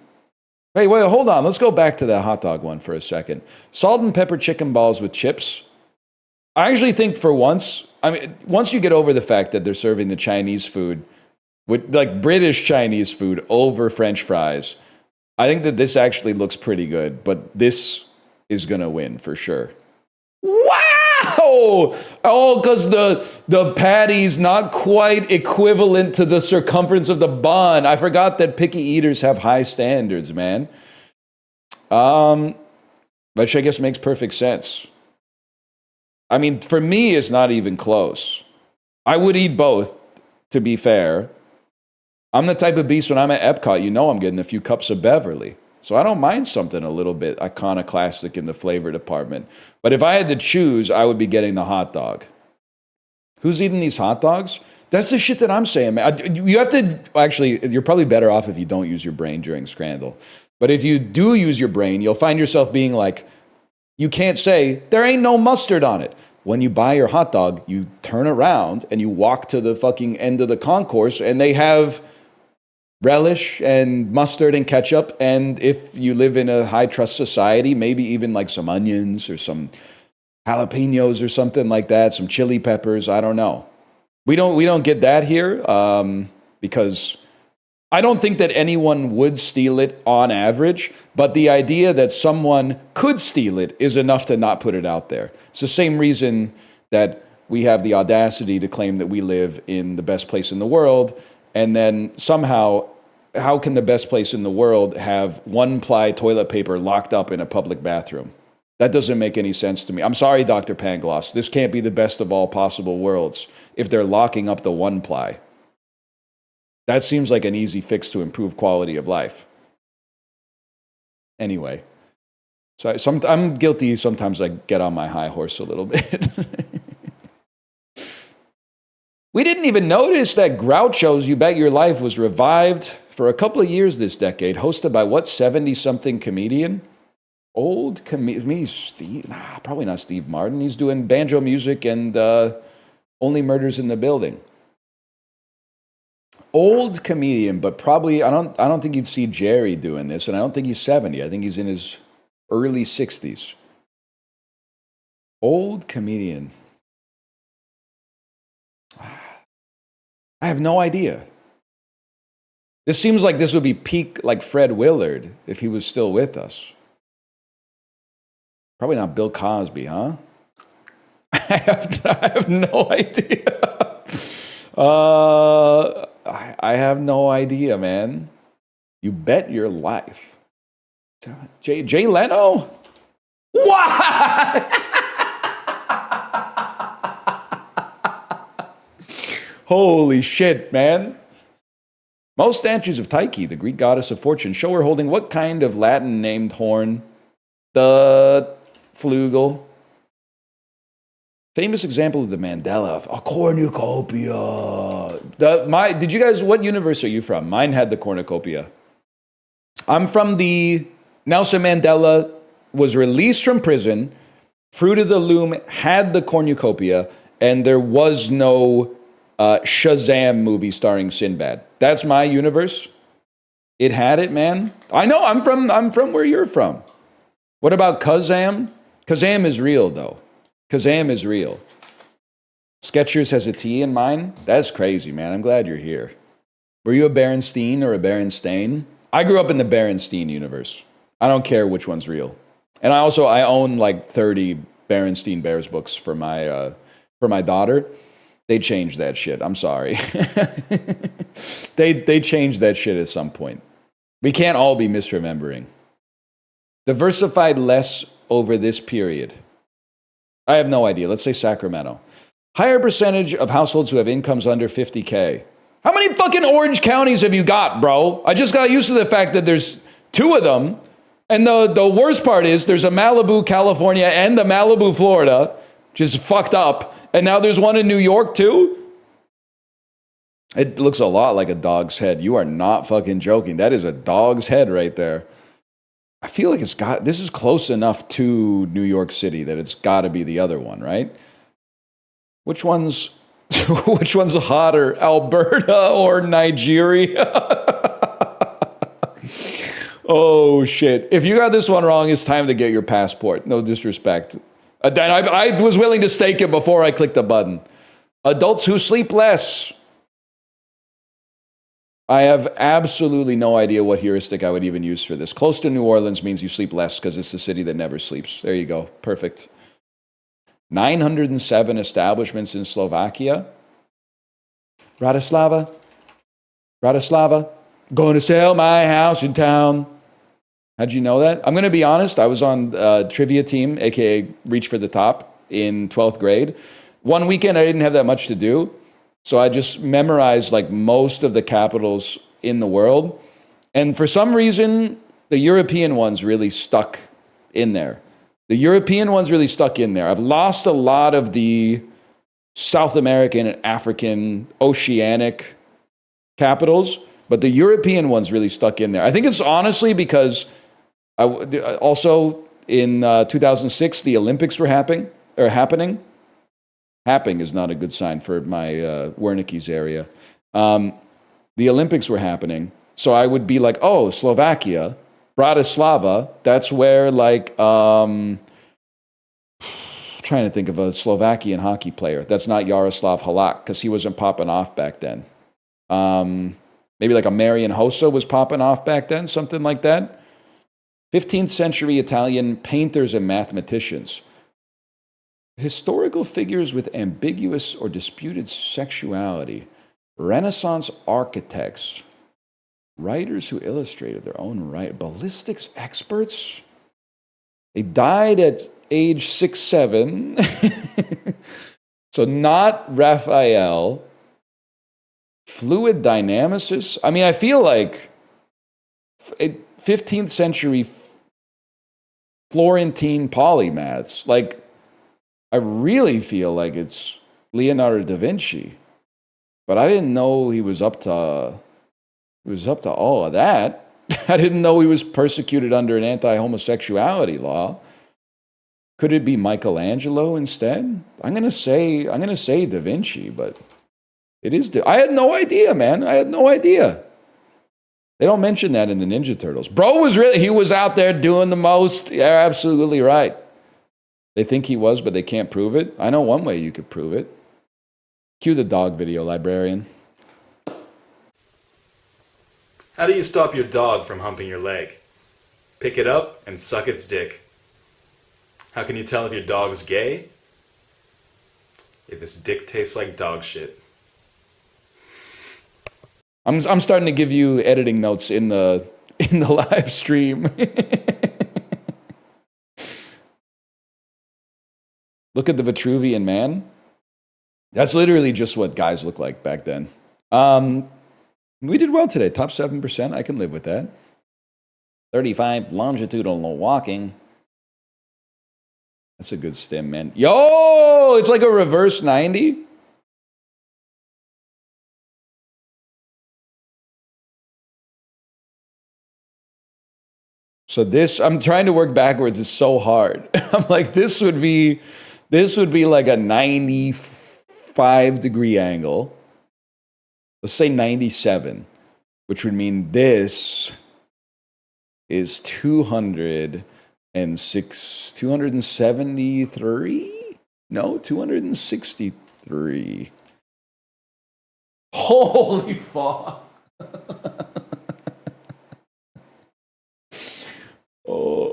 Speaker 1: Wait, hold on. Let's go back to that hot dog one for a second. Salt and pepper chicken balls with chips. I actually think for once, once you get over the fact that they're serving the Chinese food, with like British Chinese food over French fries, I think that this actually looks pretty good, but this is going to win for sure. Wow! Oh, because the patty's not quite equivalent to the circumference of the bun. I forgot that picky eaters have high standards, man. Which I guess makes perfect sense. I mean, for me, it's not even close. I would eat both, to be fair. I'm the type of beast when I'm at Epcot, I'm getting a few cups of Beverly. So I don't mind something a little bit iconoclastic in the flavor department. But if I had to choose, I would be getting the hot dog. Who's eating these hot dogs? That's the shit that I'm saying, man. You have to, actually, you're probably better off if you don't use your brain during Scrandle. But if you do use your brain, you'll find yourself being like, you can't say, there ain't no mustard on it. When you buy your hot dog, you turn around and you walk to the fucking end of the concourse and they have relish and mustard and ketchup, and if you live in a high trust society, maybe even like some onions or some jalapenos or something like that, some chili peppers. I don't know. We don't get that here because I don't think that anyone would steal it on average, but the idea that someone could steal it is enough to not put it out there. It's the same reason that we have the audacity to claim that we live in the best place in the world, and then somehow, how can the best place in the world have one-ply toilet paper locked up in a public bathroom? That doesn't make any sense to me. I'm sorry, Dr. Pangloss. This can't be the best of all possible worlds if they're locking up the one-ply. That seems like an easy fix to improve quality of life. Anyway, so I'm guilty. Sometimes I get on my high horse a little bit. We didn't even notice that Groucho's You Bet Your Life was revived for a couple of years this decade, hosted by what 70-something comedian? Old comedian, probably not Steve Martin. He's doing banjo music and Only Murders in the Building. Old comedian, but probably I don't think you'd see Jerry doing this, and I don't think he's 70. I think he's in his early 60s. Old comedian. I have no idea. This seems like this would be peak like Fred Willard if he was still with us. Probably not Bill Cosby, huh? I have no idea. I have no idea, man. You bet your life. Jay Leno? What? Holy shit, man. Most statues of Tyche, the Greek goddess of fortune, show her holding what kind of Latin-named horn? The flugel. Famous example of the Mandela, a cornucopia. Did you guys, what universe are you from? Mine had the cornucopia. I'm from the Nelson Mandela was released from prison, Fruit of the Loom had the cornucopia, and there was no Shazam movie starring Sinbad. That's my universe. It had it, man. I know, I'm from where you're from. What about Kazam? Kazam is real, though. Kazam is real. Skechers has a T in mine. That's crazy, man. I'm glad you're here. Were you a Berenstein or a Berenstain? I grew up in the Berenstein universe. I don't care which one's real. And I own like 30 Berenstein Bears books for my daughter. They changed that shit. I'm sorry. They changed that shit at some point. We can't all be misremembering. Diversified less over this period. I have no idea. Let's say Sacramento. Higher percentage of households who have incomes under 50K. How many fucking orange counties have you got, bro? I just got used to the fact that there's 2 of them. And the worst part is there's a Malibu, California, and the Malibu, Florida, which is fucked up. And now there's one in New York, too? It looks a lot like a dog's head. You are not fucking joking. That is a dog's head right there. I feel like this is close enough to New York City that it's got to be the other one, right? Which one's hotter, Alberta or Nigeria? Oh, shit. If you got this one wrong, it's time to get your passport. No disrespect. I was willing to stake it before I clicked the button. Adults who sleep less. I have absolutely no idea what heuristic I would even use for this. Close to New Orleans means you sleep less because it's the city that never sleeps. There you go. Perfect. 907 establishments in Slovakia. Bratislava. Going to sell my house in town. How'd you know that? I'm going to be honest. I was on trivia team, a.k.a. Reach for the Top, in 12th grade. One weekend, I didn't have that much to do. So I just memorized like most of the capitals in the world. And for some reason, the European ones really stuck in there. I've lost a lot of the South American and African, oceanic capitals, but the European ones really stuck in there. I think it's honestly because also in 2006, the Olympics were happening. Happening is not a good sign for my Wernicke's area. The Olympics were happening. So I would be like, oh, Slovakia, Bratislava, that's where like, trying to think of a Slovakian hockey player. That's not Jaroslav Halak because he wasn't popping off back then. Maybe like a Marian Hossa was popping off back then, something like that. 15th century Italian painters and mathematicians. Historical figures with ambiguous or disputed sexuality. Renaissance architects. Writers who illustrated their own right. Ballistics experts. They died at age 6, 7. So not Raphael. Fluid dynamicists. I mean, I feel like 15th century Florentine polymaths. Like, I really feel like it's Leonardo da Vinci. But I didn't know he was up to all of that. I didn't know he was persecuted under an anti-homosexuality law. Could it be Michelangelo instead? I'm gonna say Da Vinci, but it is. I had no idea, man. I had no idea. They don't mention that in the Ninja Turtles. Bro he was out there doing the most. You're absolutely right. They think he was, but they can't prove it. I know one way you could prove it. Cue the dog video, librarian.
Speaker 10: How do you stop your dog from humping your leg? Pick it up and suck its dick. How can you tell if your dog's gay? If its dick tastes like dog shit.
Speaker 1: I'm starting to give you editing notes in the live stream. Look at the Vitruvian Man. That's literally just what guys look like back then. We did well today. Top 7%. I can live with that. 35 longitudinal walking. That's a good stim, man. Yo, it's like a reverse 90. So this, I'm trying to work backwards. It's so hard. I'm like, this would be like a 95-degree angle. Let's say 97, which would mean this is 273? No, 263. Holy fuck. Oh.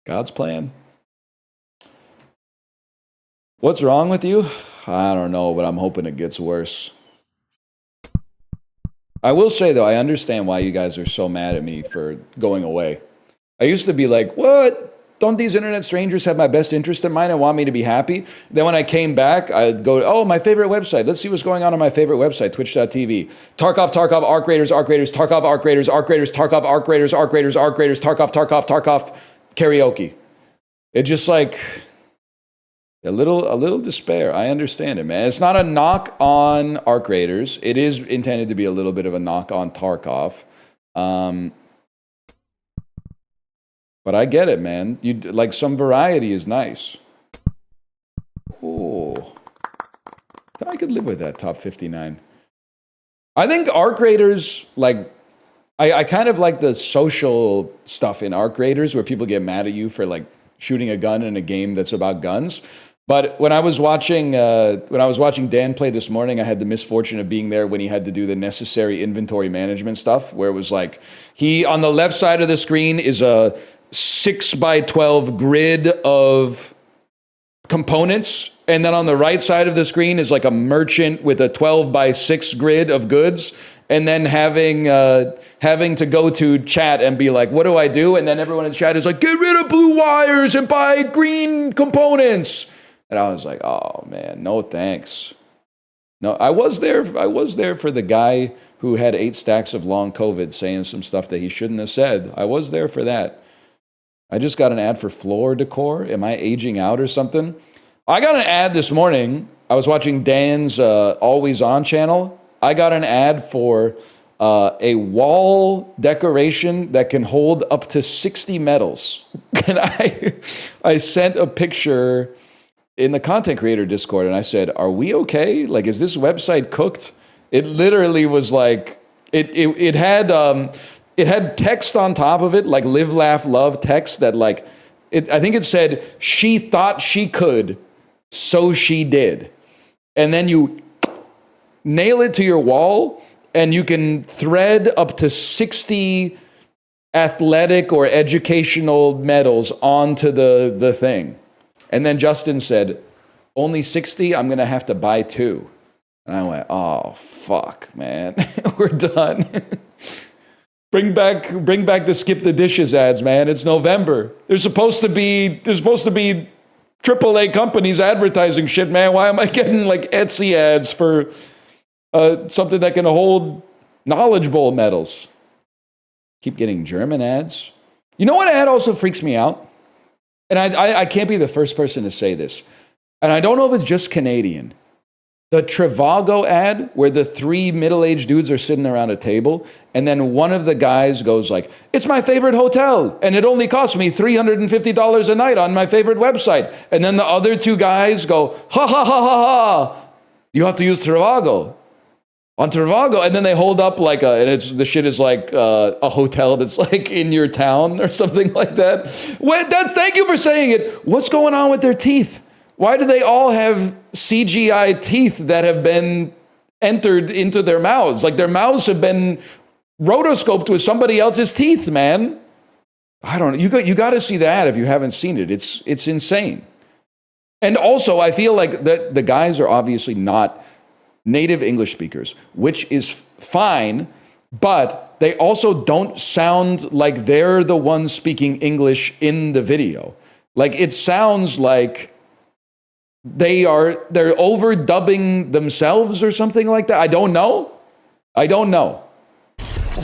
Speaker 1: God's plan. What's wrong with you? I don't know, but I'm hoping it gets worse. I will say, though, I understand why you guys are so mad at me for going away. I used to be like, what? Don't these internet strangers have my best interest in mind and want me to be happy? Then when I came back, I'd go, oh, my favorite website. Let's see what's going on my favorite website, twitch.tv. Tarkov, Arc Raiders, Tarkov, Arc Raiders, Tarkov, Arc Raiders, Tarkov, karaoke. It just like a little despair. I understand it, man. It's not a knock on Arc Raiders. It is intended to be a little bit of a knock on Tarkov. But I get it, man. You like some variety is nice. Oh, I could live with that top 59. I think Arc Raiders, like, I kind of like the social stuff in Arc Raiders where people get mad at you for like shooting a gun in a game that's about guns. But when I was watching Dan play this morning, I had the misfortune of being there when he had to do the necessary inventory management stuff, where it was like on the left side of the screen is a 6x12 grid of components, and then on the right side of the screen is like a merchant with a 12x6 grid of goods, and then having to go to chat and be like, what do I do? And then everyone in chat is like, get rid of blue wires and buy green components. And I was like, oh man, no thanks. No, I was there for the guy who had 8 stacks of long COVID saying some stuff that he shouldn't have said. I was there for that. I just got an ad for floor decor. Am I aging out or something? I got an ad this morning. I was watching Dan's Always On channel. I got an ad for a wall decoration that can hold up to 60 medals. And I sent a picture in the content creator Discord and I said, are we okay? Like, is this website cooked? It literally was like, it had text on top of it, like live, laugh, love text that like, I think it said, she thought she could, so she did. And then you nail it to your wall and you can thread up to 60 athletic or educational medals onto the thing. And then Justin said, only 60? I'm going to have to buy 2. And I went, oh, fuck, man. We're done. Bring back the skip the dishes ads, man. It's November. There's supposed to be AAA companies advertising shit, man. Why am I getting like Etsy ads for something that can hold Knowledge Bowl medals? Keep getting German ads. You know what ad also freaks me out? And I can't be the first person to say this. And I don't know if it's just Canadian. The Trivago ad where the 3 middle-aged dudes are sitting around a table and then one of the guys goes like, it's my favorite hotel and it only costs me $350 a night on my favorite website. And then the other 2 guys go, ha ha ha ha ha. You have to use Trivago. On Trivago, and then they hold up like the shit is like a hotel that's like in your town or something like that. Thank you for saying it. What's going on with their teeth? Why do they all have CGI teeth that have been entered into their mouths? Like their mouths have been rotoscoped with somebody else's teeth, man. I don't know. You got to see that if you haven't seen it. It's insane. And also, I feel like the guys are obviously not native English speakers, which is fine, but they also don't sound like they're the ones speaking English in the video. Like it sounds like they're overdubbing themselves or something like that. I don't know.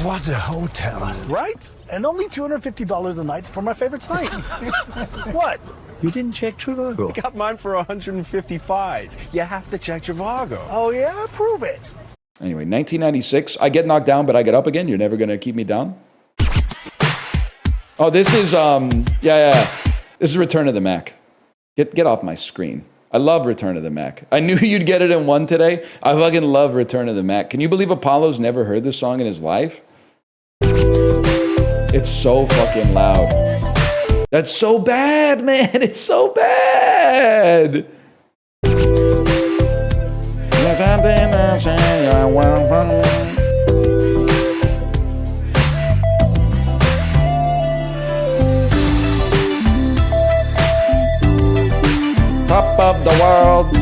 Speaker 11: What a hotel. Right? And only $250 a night for my favorite site. What? You didn't check Trivago.
Speaker 12: I got mine for $155. You have to check Trivago.
Speaker 11: Oh yeah? Prove it.
Speaker 1: Anyway, 1996. I get knocked down, but I get up again. You're never going to keep me down. Oh, this is, This is Return of the Mac. Get off my screen. I love Return of the Mac. I knew you'd get it in one today. I fucking love Return of the Mac. Can you believe Apollo's never heard this song in his life? It's so fucking loud. That's so bad, man. It's so bad. top of the world.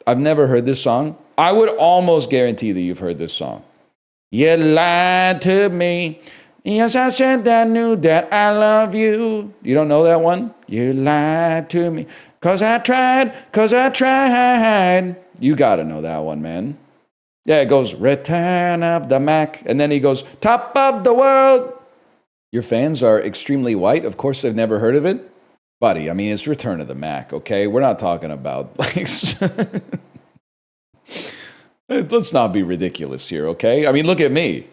Speaker 1: I've never heard this song. I would almost guarantee that you've heard this song. You lied to me. Yes, I said that I knew that I love you. You don't know that one? You lied to me. Cause I tried. You gotta know that one, man. Yeah, it goes, Return of the Mac. And then he goes, top of the world. Your fans are extremely white. Of course, they've never heard of it. Buddy, I mean, it's Return of the Mac, okay? We're not talking about, like... Let's not be ridiculous here, okay? I mean, look at me.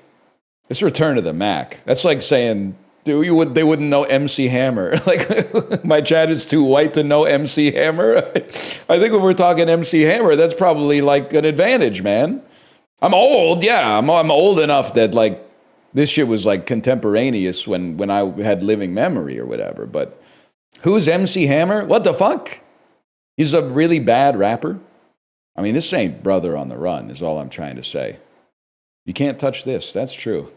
Speaker 1: It's Return of the Mac. That's like saying, dude, they wouldn't know MC Hammer. Like, my chat is too white to know MC Hammer. I think when we're talking MC Hammer, that's probably like an advantage, man. I'm old, yeah. I'm old enough that like this shit was like contemporaneous when I had living memory or whatever. But who's MC Hammer? What the fuck? He's a really bad rapper. I mean, this ain't Brother on the Run, is all I'm trying to say. You can't touch this. That's true.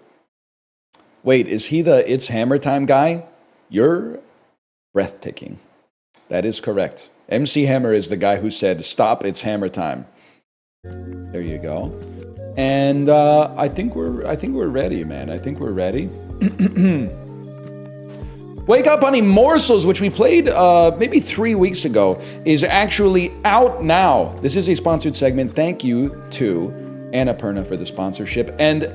Speaker 1: Wait, is he the It's Hammer Time guy? You're breathtaking. That is correct. MC Hammer is the guy who said, stop, it's Hammer Time. There you go. And I think we're ready, man. I think we're ready. Wake Up Honey Morsels, which we played maybe 3 weeks ago, is actually out now. This is a sponsored segment. Thank you to Annapurna for the sponsorship. And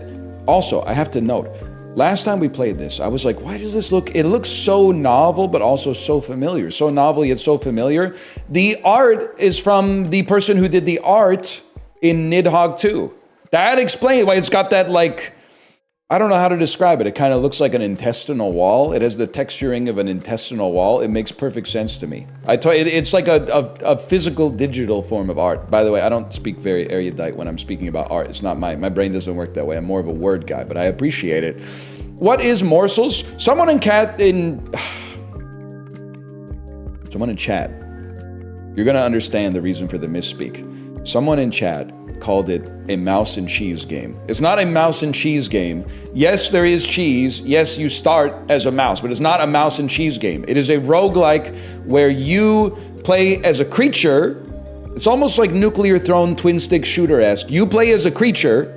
Speaker 1: also, I have to note, last time we played this, I was like, why does this look... It looks so novel, but also so familiar. So novel, yet so familiar. The art is from the person who did the art in Nidhogg 2. That explains why it's got that, like... I don't know how to describe it. It kind of looks like an intestinal wall. It has the texturing of an intestinal wall. It makes perfect sense to me. It's like a physical digital form of art. By the way, I don't speak very erudite when I'm speaking about art. It's not my brain doesn't work that way. I'm more of a word guy, but I appreciate it. What is Morsels? Someone in chat, you're gonna understand the reason for the misspeak. Someone in chat called it a mouse and cheese game. It's not a mouse and cheese game. Yes, there is cheese. Yes, you start as a mouse, but it's not a mouse and cheese game. It is a roguelike where you play as a creature. It's almost like Nuclear Throne twin stick shooter-esque. You play as a creature.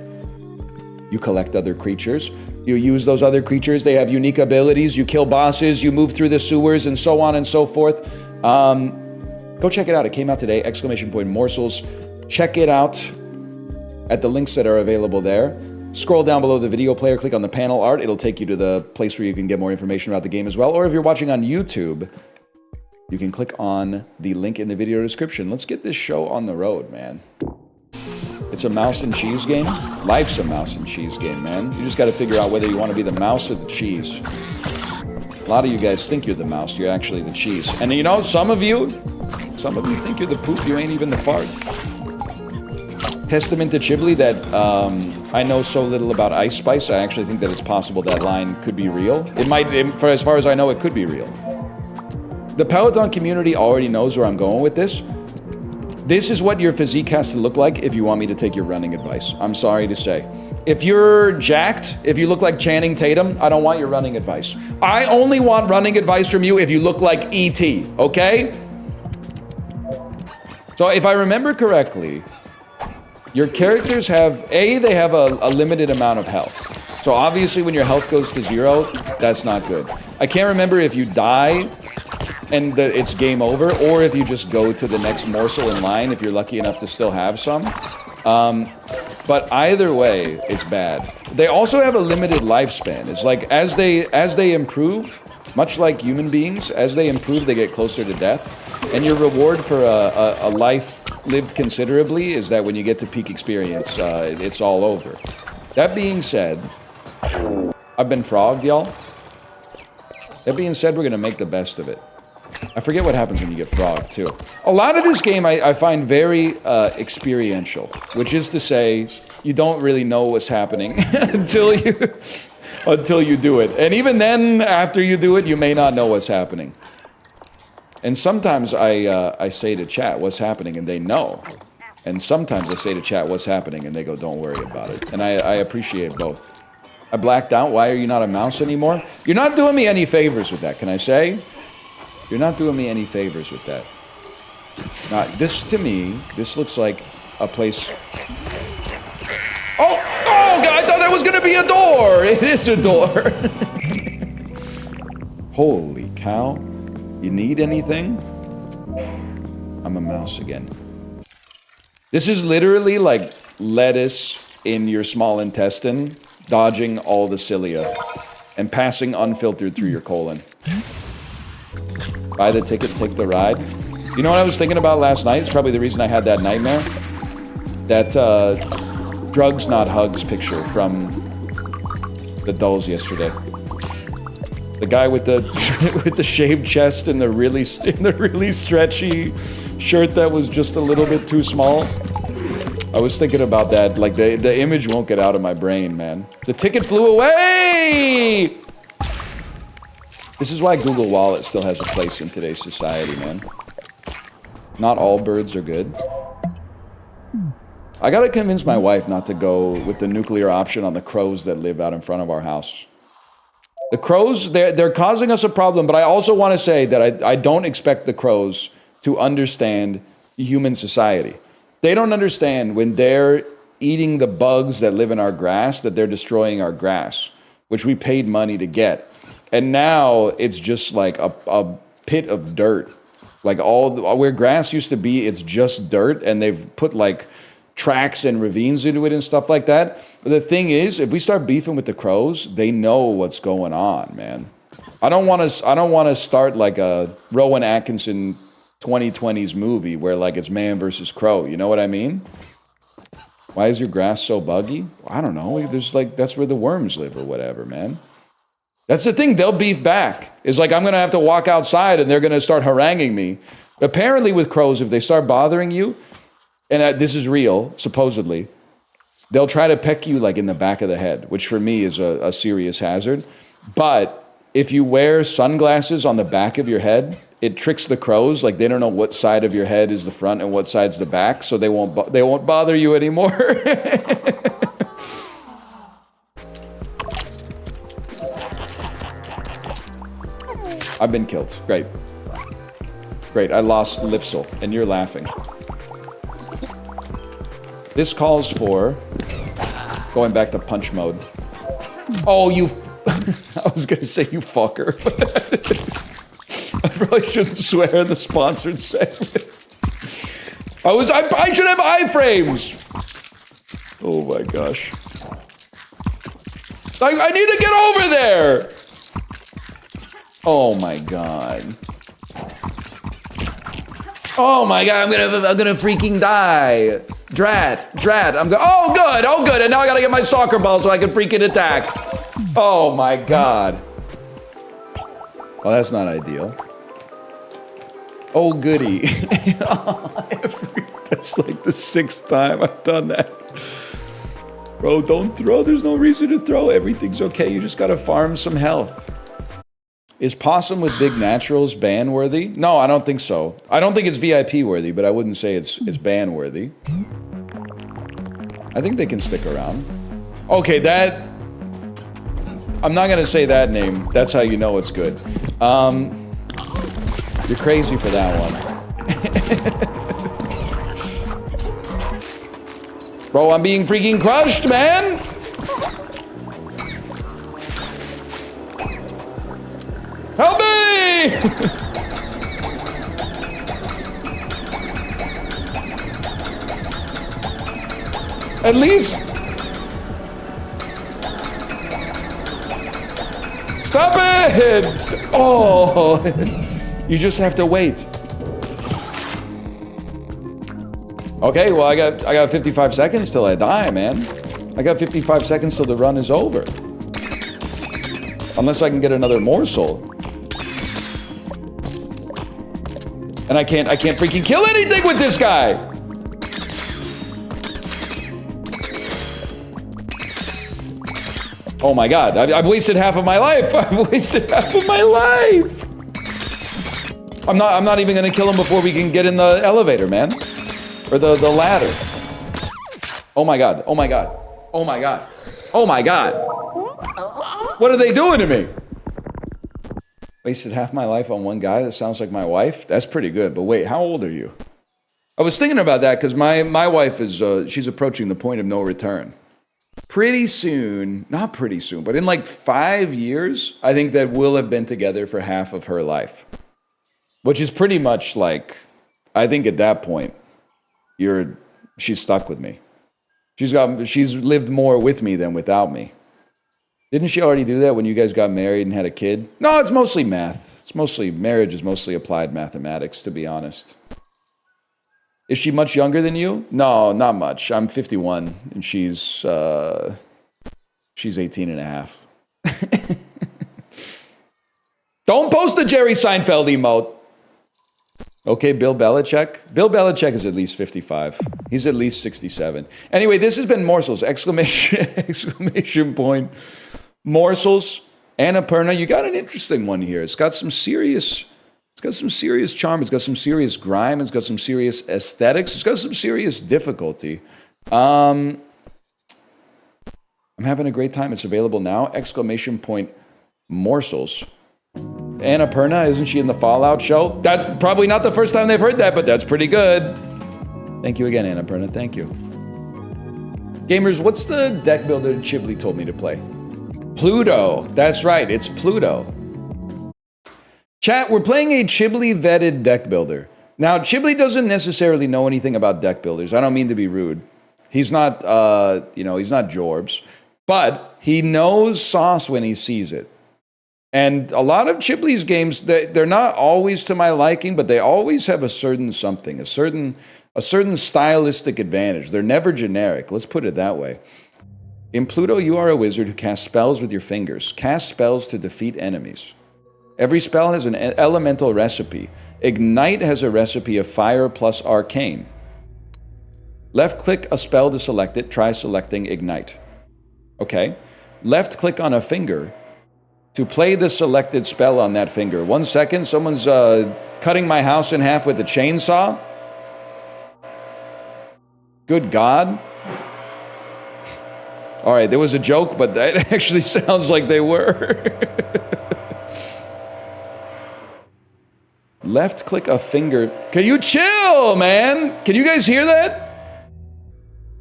Speaker 1: You collect other creatures. You use those other creatures. They have unique abilities. You kill bosses. You move through the sewers and so on and so forth. Go check it out. It came out today. ! Morsels. Check it out at the links that are available there. Scroll down below the video player, click on the panel art. It'll take you to the place where you can get more information about the game as well. Or if you're watching on YouTube, you can click on the link in the video description. Let's get this show on the road, man. It's a mouse and cheese game. Life's a mouse and cheese game, man. You just got to figure out whether you want to be the mouse or the cheese. A lot of you guys think you're the mouse. You're actually the cheese. And you know, some of you think you're the poop. You ain't even the fart. Testament to Chiblee that I know so little about Ice Spice. I actually think that it's possible that line could be real. For as far as I know, it could be real. The Peloton community already knows where I'm going with this. This is what your physique has to look like if you want me to take your running advice. I'm sorry to say. If you're jacked, if you look like Channing Tatum, I don't want your running advice. I only want running advice from you if you look like E.T., okay? So if I remember correctly, your characters have, they have a limited amount of health. So obviously when your health goes to 0, that's not good. I can't remember if you die and it's game over, or if you just go to the next morsel in line if you're lucky enough to still have some. But either way, it's bad. They also have a limited lifespan. It's like as they improve, much like human beings, as they improve, they get closer to death. And your reward for a life lived considerably is that when you get to peak experience, it's all over. That being said, I've been frogged, y'all. That being said, we're gonna make the best of it. I forget what happens when you get frogged, too. A lot of this game I find very experiential, which is to say, you don't really know what's happening until you do it. And even then, after you do it, you may not know what's happening. And sometimes I say to chat, what's happening, and they know. And sometimes I say to chat, what's happening, and they go, don't worry about it. And I appreciate both. I blacked out. Why are you not a mouse anymore? You're not doing me any favors with that, can I say? You're not doing me any favors with that. Now, this, to me, this looks like a place... Oh! Oh, God, I thought that was gonna be a door! It is a door! Holy cow. You need anything? I'm a mouse again. This is literally like lettuce in your small intestine, dodging all the cilia, and passing unfiltered through your colon. Buy the ticket, take the ride. You know what I was thinking about last night? It's probably the reason I had that nightmare. That drugs not hugs picture from the dolls yesterday. The guy with the with the shaved chest and the really stretchy shirt that was just a little bit too small. I was thinking about that. Like the image won't get out of my brain, man. The ticket flew away. This is why Google Wallet still has a place in today's society, man. Not all birds are good. I gotta convince my wife not to go with the nuclear option on the crows that live out in front of our house. The crows, they're causing us a problem, but I also want to say that I don't expect the crows to understand human society. They don't understand when they're eating the bugs that live in our grass, that they're destroying our grass, which we paid money to get. And now it's just like a pit of dirt. Like where grass used to be, it's just dirt, and they've put like tracks and ravines into it and stuff like that. But the thing is, if we start beefing with the crows, they know what's going on, man. I don't want to start like a Rowan Atkinson 2020s movie where like it's man versus crow. You know what I mean? Why is your grass so buggy? I don't know. There's like, that's where the worms live or whatever, man. That's the thing. They'll beef back. It's like I'm going to have to walk outside and they're going to start haranguing me. Apparently with crows, if they start bothering you, and this is real, supposedly, they'll try to peck you like in the back of the head, which for me is a serious hazard. But if you wear sunglasses on the back of your head, it tricks the crows. Like they don't know what side of your head is the front and what side's the back, so they won't bother you anymore. I've been killed. Great. Great. I lost Lifsel, and you're laughing. This calls for going back to punch mode. Oh, you... I was going to say you fucker. I probably shouldn't swear in the sponsored segment. I should have iframes. Oh my gosh. I need to get over there. Oh my god. Oh my god, I'm gonna freaking die. Drat. Oh good, and now I gotta get my soccer ball so I can freaking attack. Oh my god. Well, that's not ideal. Oh goody. That's like the 6th time I've done that. Bro, don't throw, there's no reason to throw. Everything's okay, you just gotta farm some health. Is possum with big naturals ban worthy? No, I don't think so. I don't think it's VIP worthy, but I wouldn't say it's ban worthy. I think they can stick around. Okay, that... I'm not gonna say that name. That's how you know it's good. You're crazy for that one. Bro, I'm being freaking crushed, man! Help me! At least... Stop it! Oh! You just have to wait. Okay, well, I got 55 seconds till I die, man. I got 55 seconds till the run is over. Unless I can get another morsel. And I can't freaking kill anything with this guy! Oh my god, I've wasted half of my life! I've wasted half of my life! I'm not even gonna kill him before we can get in the elevator, man. Or the ladder. Oh my god, oh my god, oh my god, oh my god! What are they doing to me? Wasted half my life on one guy that sounds like my wife? That's pretty good. But wait, how old are you? I was thinking about that because my wife is, she's approaching the point of no return. Pretty soon, not pretty soon, but in like 5 years, I think that we'll have been together for half of her life. Which is pretty much like, I think at that point, she's stuck with me. She's lived more with me than without me. Didn't she already do that when you guys got married and had a kid? No, it's mostly math. Marriage is mostly applied mathematics, to be honest. Is she much younger than you? No, not much. I'm 51 and she's 18 and a half. Don't post the Jerry Seinfeld emote. Okay, Bill Belichick. Bill Belichick is at least 55. He's at least 67. Anyway, this has been Morsels! Exclamation point. Morsels, Annapurna. You got an interesting one here. It's got some serious charm. It's got some serious grime. It's got some serious aesthetics. It's got some serious difficulty. I'm having a great time. It's available now. Exclamation point. Morsels. Annapurna, isn't she in the Fallout show? That's probably not the first time they've heard that, but that's pretty good. Thank you again, Annapurna. Thank you. Gamers, what's the deck builder Chiblee told me to play? Pluto. That's right, it's Pluto. Chat, we're playing a Chiblee vetted deck builder. Now, Chiblee doesn't necessarily know anything about deck builders. I don't mean to be rude. He's not, he's not Jorbs, but he knows sauce when he sees it. And a lot of Chiblee's games, they're not always to my liking, but they always have a certain something, a certain stylistic advantage. They're never generic. Let's put it that way. In Pluto, you are a wizard who casts spells with your fingers. Cast spells to defeat enemies. Every spell has an elemental recipe. Ignite has a recipe of fire plus arcane. Left-click a spell to select it. Try selecting Ignite. Okay. Left-click on a finger to play the selected spell on that finger. 1 second, someone's cutting my house in half with a chainsaw. Good God. All right, there was a joke, but that actually sounds like they were. Left click a finger. Can you chill, man? Can you guys hear that?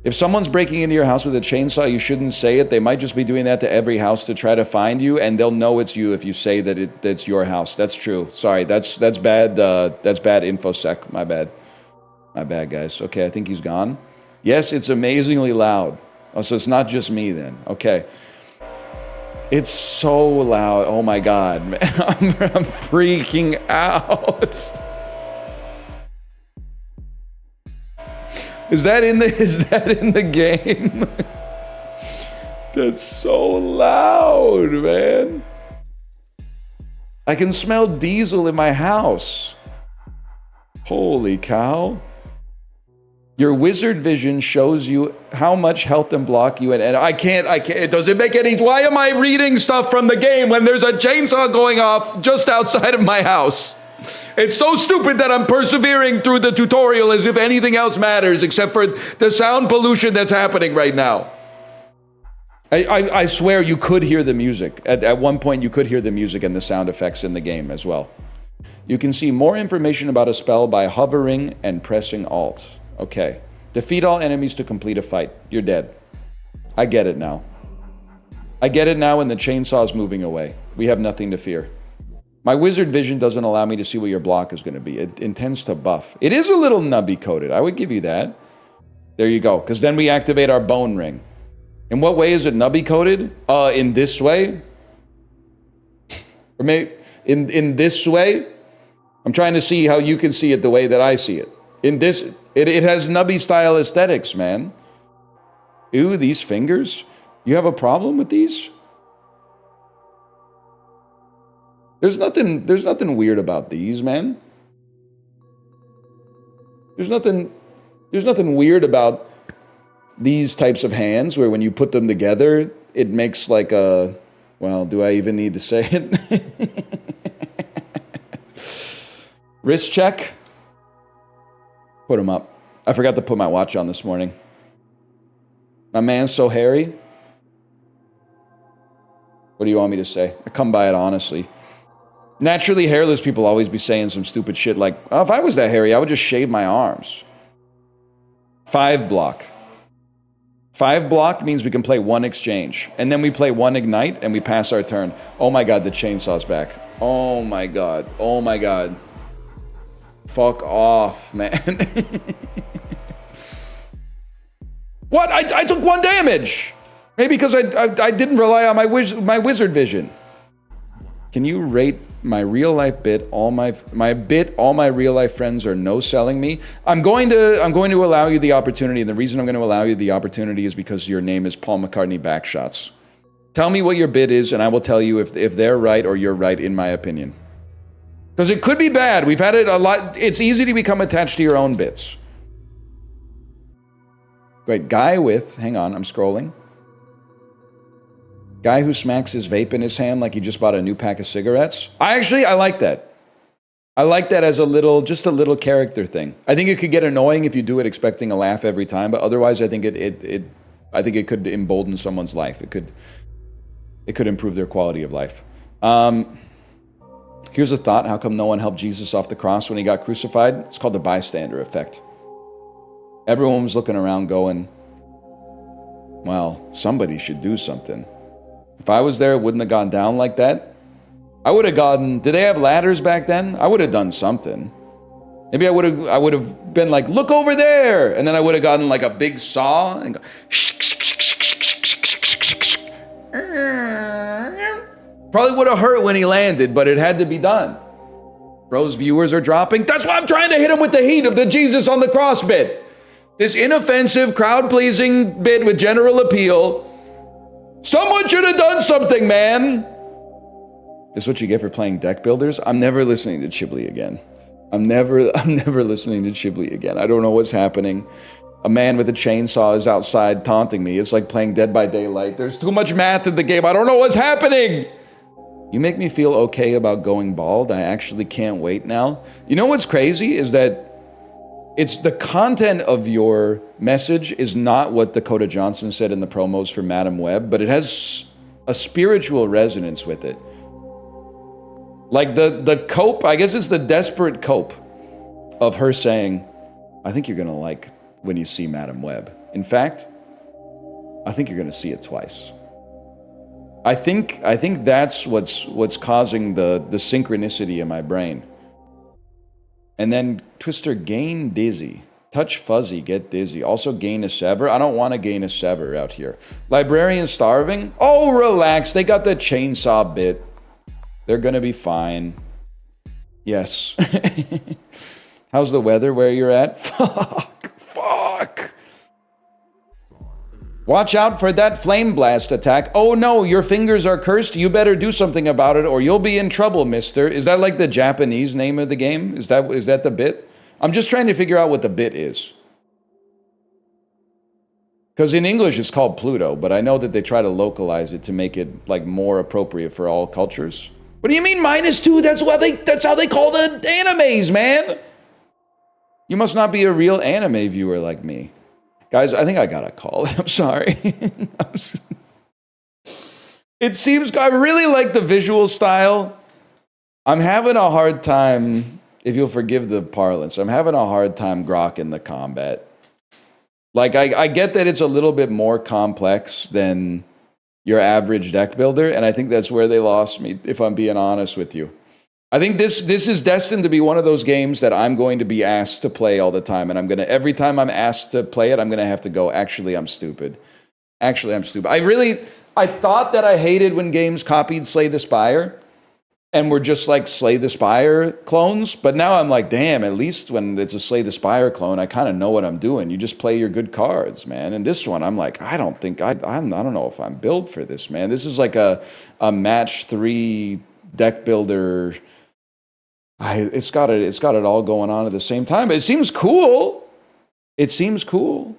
Speaker 1: If someone's breaking into your house with a chainsaw, you shouldn't say it. They might just be doing that to every house to try to find you, and they'll know it's you if you say that it's your house. That's true. Sorry, that's bad. That's bad infosec. My bad. My bad, guys. Okay, I think he's gone. Yes, it's amazingly loud. Oh, so it's not just me then. Okay. It's so loud. Oh my God, man. I'm freaking out. Is that in the game? That's so loud, man. I can smell diesel in my house. Holy cow. Your wizard vision shows you how much health and block you and I can't, it doesn't make any, why am I reading stuff from the game when there's a chainsaw going off just outside of my house? It's so stupid that I'm persevering through the tutorial as if anything else matters except for the sound pollution that's happening right now. I swear you could hear the music. At one point you could hear the music and the sound effects in the game as well. You can see more information about a spell by hovering and pressing Alt. Okay. Defeat all enemies to complete a fight. You're dead. I get it now. I get it now when the chainsaw's moving away. We have nothing to fear. My wizard vision doesn't allow me to see what your block is going to be. It intends to buff. It is a little nubby coated. I would give you that. There you go. Because then we activate our bone ring. In what way is it nubby coated? In this way? Or maybe in this way? I'm trying to see how you can see it the way that I see it. In this, it has nubby style aesthetics, man. Ew, these fingers? You have a problem with these? There's nothing weird about these, man. There's nothing weird about these types of hands where when you put them together, it makes like a, well, do I even need to say it? Wrist check. Put him up. I forgot to put my watch on this morning. My man's so hairy. What do you want me to say? I come by it honestly. Naturally hairless people always be saying some stupid shit like, oh, if I was that hairy, I would just shave my arms. 5 block. 5 block means we can play 1 exchange. And then we play 1 ignite and we pass our turn. Oh my god, the chainsaw's back. Oh my god. Oh my god. Fuck off, man. What? I took 1 damage! Maybe because I didn't rely on my wizard vision. Can you rate my real life bit? All my real life friends are no selling me. I'm going to allow you the opportunity, and the reason I'm going to allow you the opportunity is because your name is Paul McCartney Backshots. Tell me what your bit is, and I will tell you if they're right or you're right, in my opinion. Because it could be bad. We've had it a lot. It's easy to become attached to your own bits. Wait, guy with, hang on, I'm scrolling. Guy who smacks his vape in his hand like he just bought a new pack of cigarettes. I like that. I like that as just a little character thing. I think it could get annoying if you do it expecting a laugh every time, but otherwise I think it could embolden someone's life. It could improve their quality of life. Here's a thought. How come no one helped Jesus off the cross when he got crucified? It's called the bystander effect. Everyone was looking around going, well, somebody should do something. If I was there, it wouldn't have gone down like that. I would have gotten, did they have ladders back then? I would have done something. Maybe I would have been like, look over there. And then I would have gotten like a big saw and go, probably would have hurt when he landed, but it had to be done. Bro's viewers are dropping. That's why I'm trying to hit him with the heat of the Jesus on the cross bit. This inoffensive, crowd-pleasing bit with general appeal. Someone should have done something, man. This is what you get for playing deck builders. I'm never listening to Chiblee again. I'm never listening to Chiblee again. I don't know what's happening. A man with a chainsaw is outside taunting me. It's like playing Dead by Daylight. There's too much math in the game. I don't know what's happening. You make me feel okay about going bald. I actually can't wait now. You know what's crazy is that it's the content of your message is not what Dakota Johnson said in the promos for Madam Web, but it has a spiritual resonance with it. Like the cope, I guess it's the desperate cope of her saying, I think you're gonna like when you see Madam Web. In fact, I think you're gonna see it twice. I think that's what's causing the synchronicity in my brain. And then Twister, gain dizzy. Touch fuzzy, get dizzy. Also gain a sever. I don't want to gain a sever out here. Librarian starving? Oh, relax. They got the chainsaw bit. They're going to be fine. Yes. How's the weather where you're at? Fuck. Watch out for that flame blast attack. Oh no, your fingers are cursed. You better do something about it or you'll be in trouble, mister. Is that like the Japanese name of the game? Is that the bit? I'm just trying to figure out what the bit is. Because in English it's called Pluto, but I know that they try to localize it to make it like more appropriate for all cultures. What do you mean -2? That's how they call the animes, man. You must not be a real anime viewer like me. Guys, I think I got a call. I'm sorry. It seems, I really like the visual style. I'm having a hard time, if you'll forgive the parlance, I'm having a hard time grokking the combat. Like, I get that it's a little bit more complex than your average deck builder, and I think that's where they lost me, if I'm being honest with you. I think this is destined to be one of those games that I'm going to be asked to play all the time. And every time I'm asked to play it, I'm going to have to go, actually, I'm stupid. I thought that I hated when games copied Slay the Spire and were just like Slay the Spire clones. But now I'm like, damn, at least when it's a Slay the Spire clone, I kind of know what I'm doing. You just play your good cards, man. And this one, I'm like, I don't know if I'm built for this, man. This is like a match 3 deck builder. It's got it all going on at the same time. It seems cool. And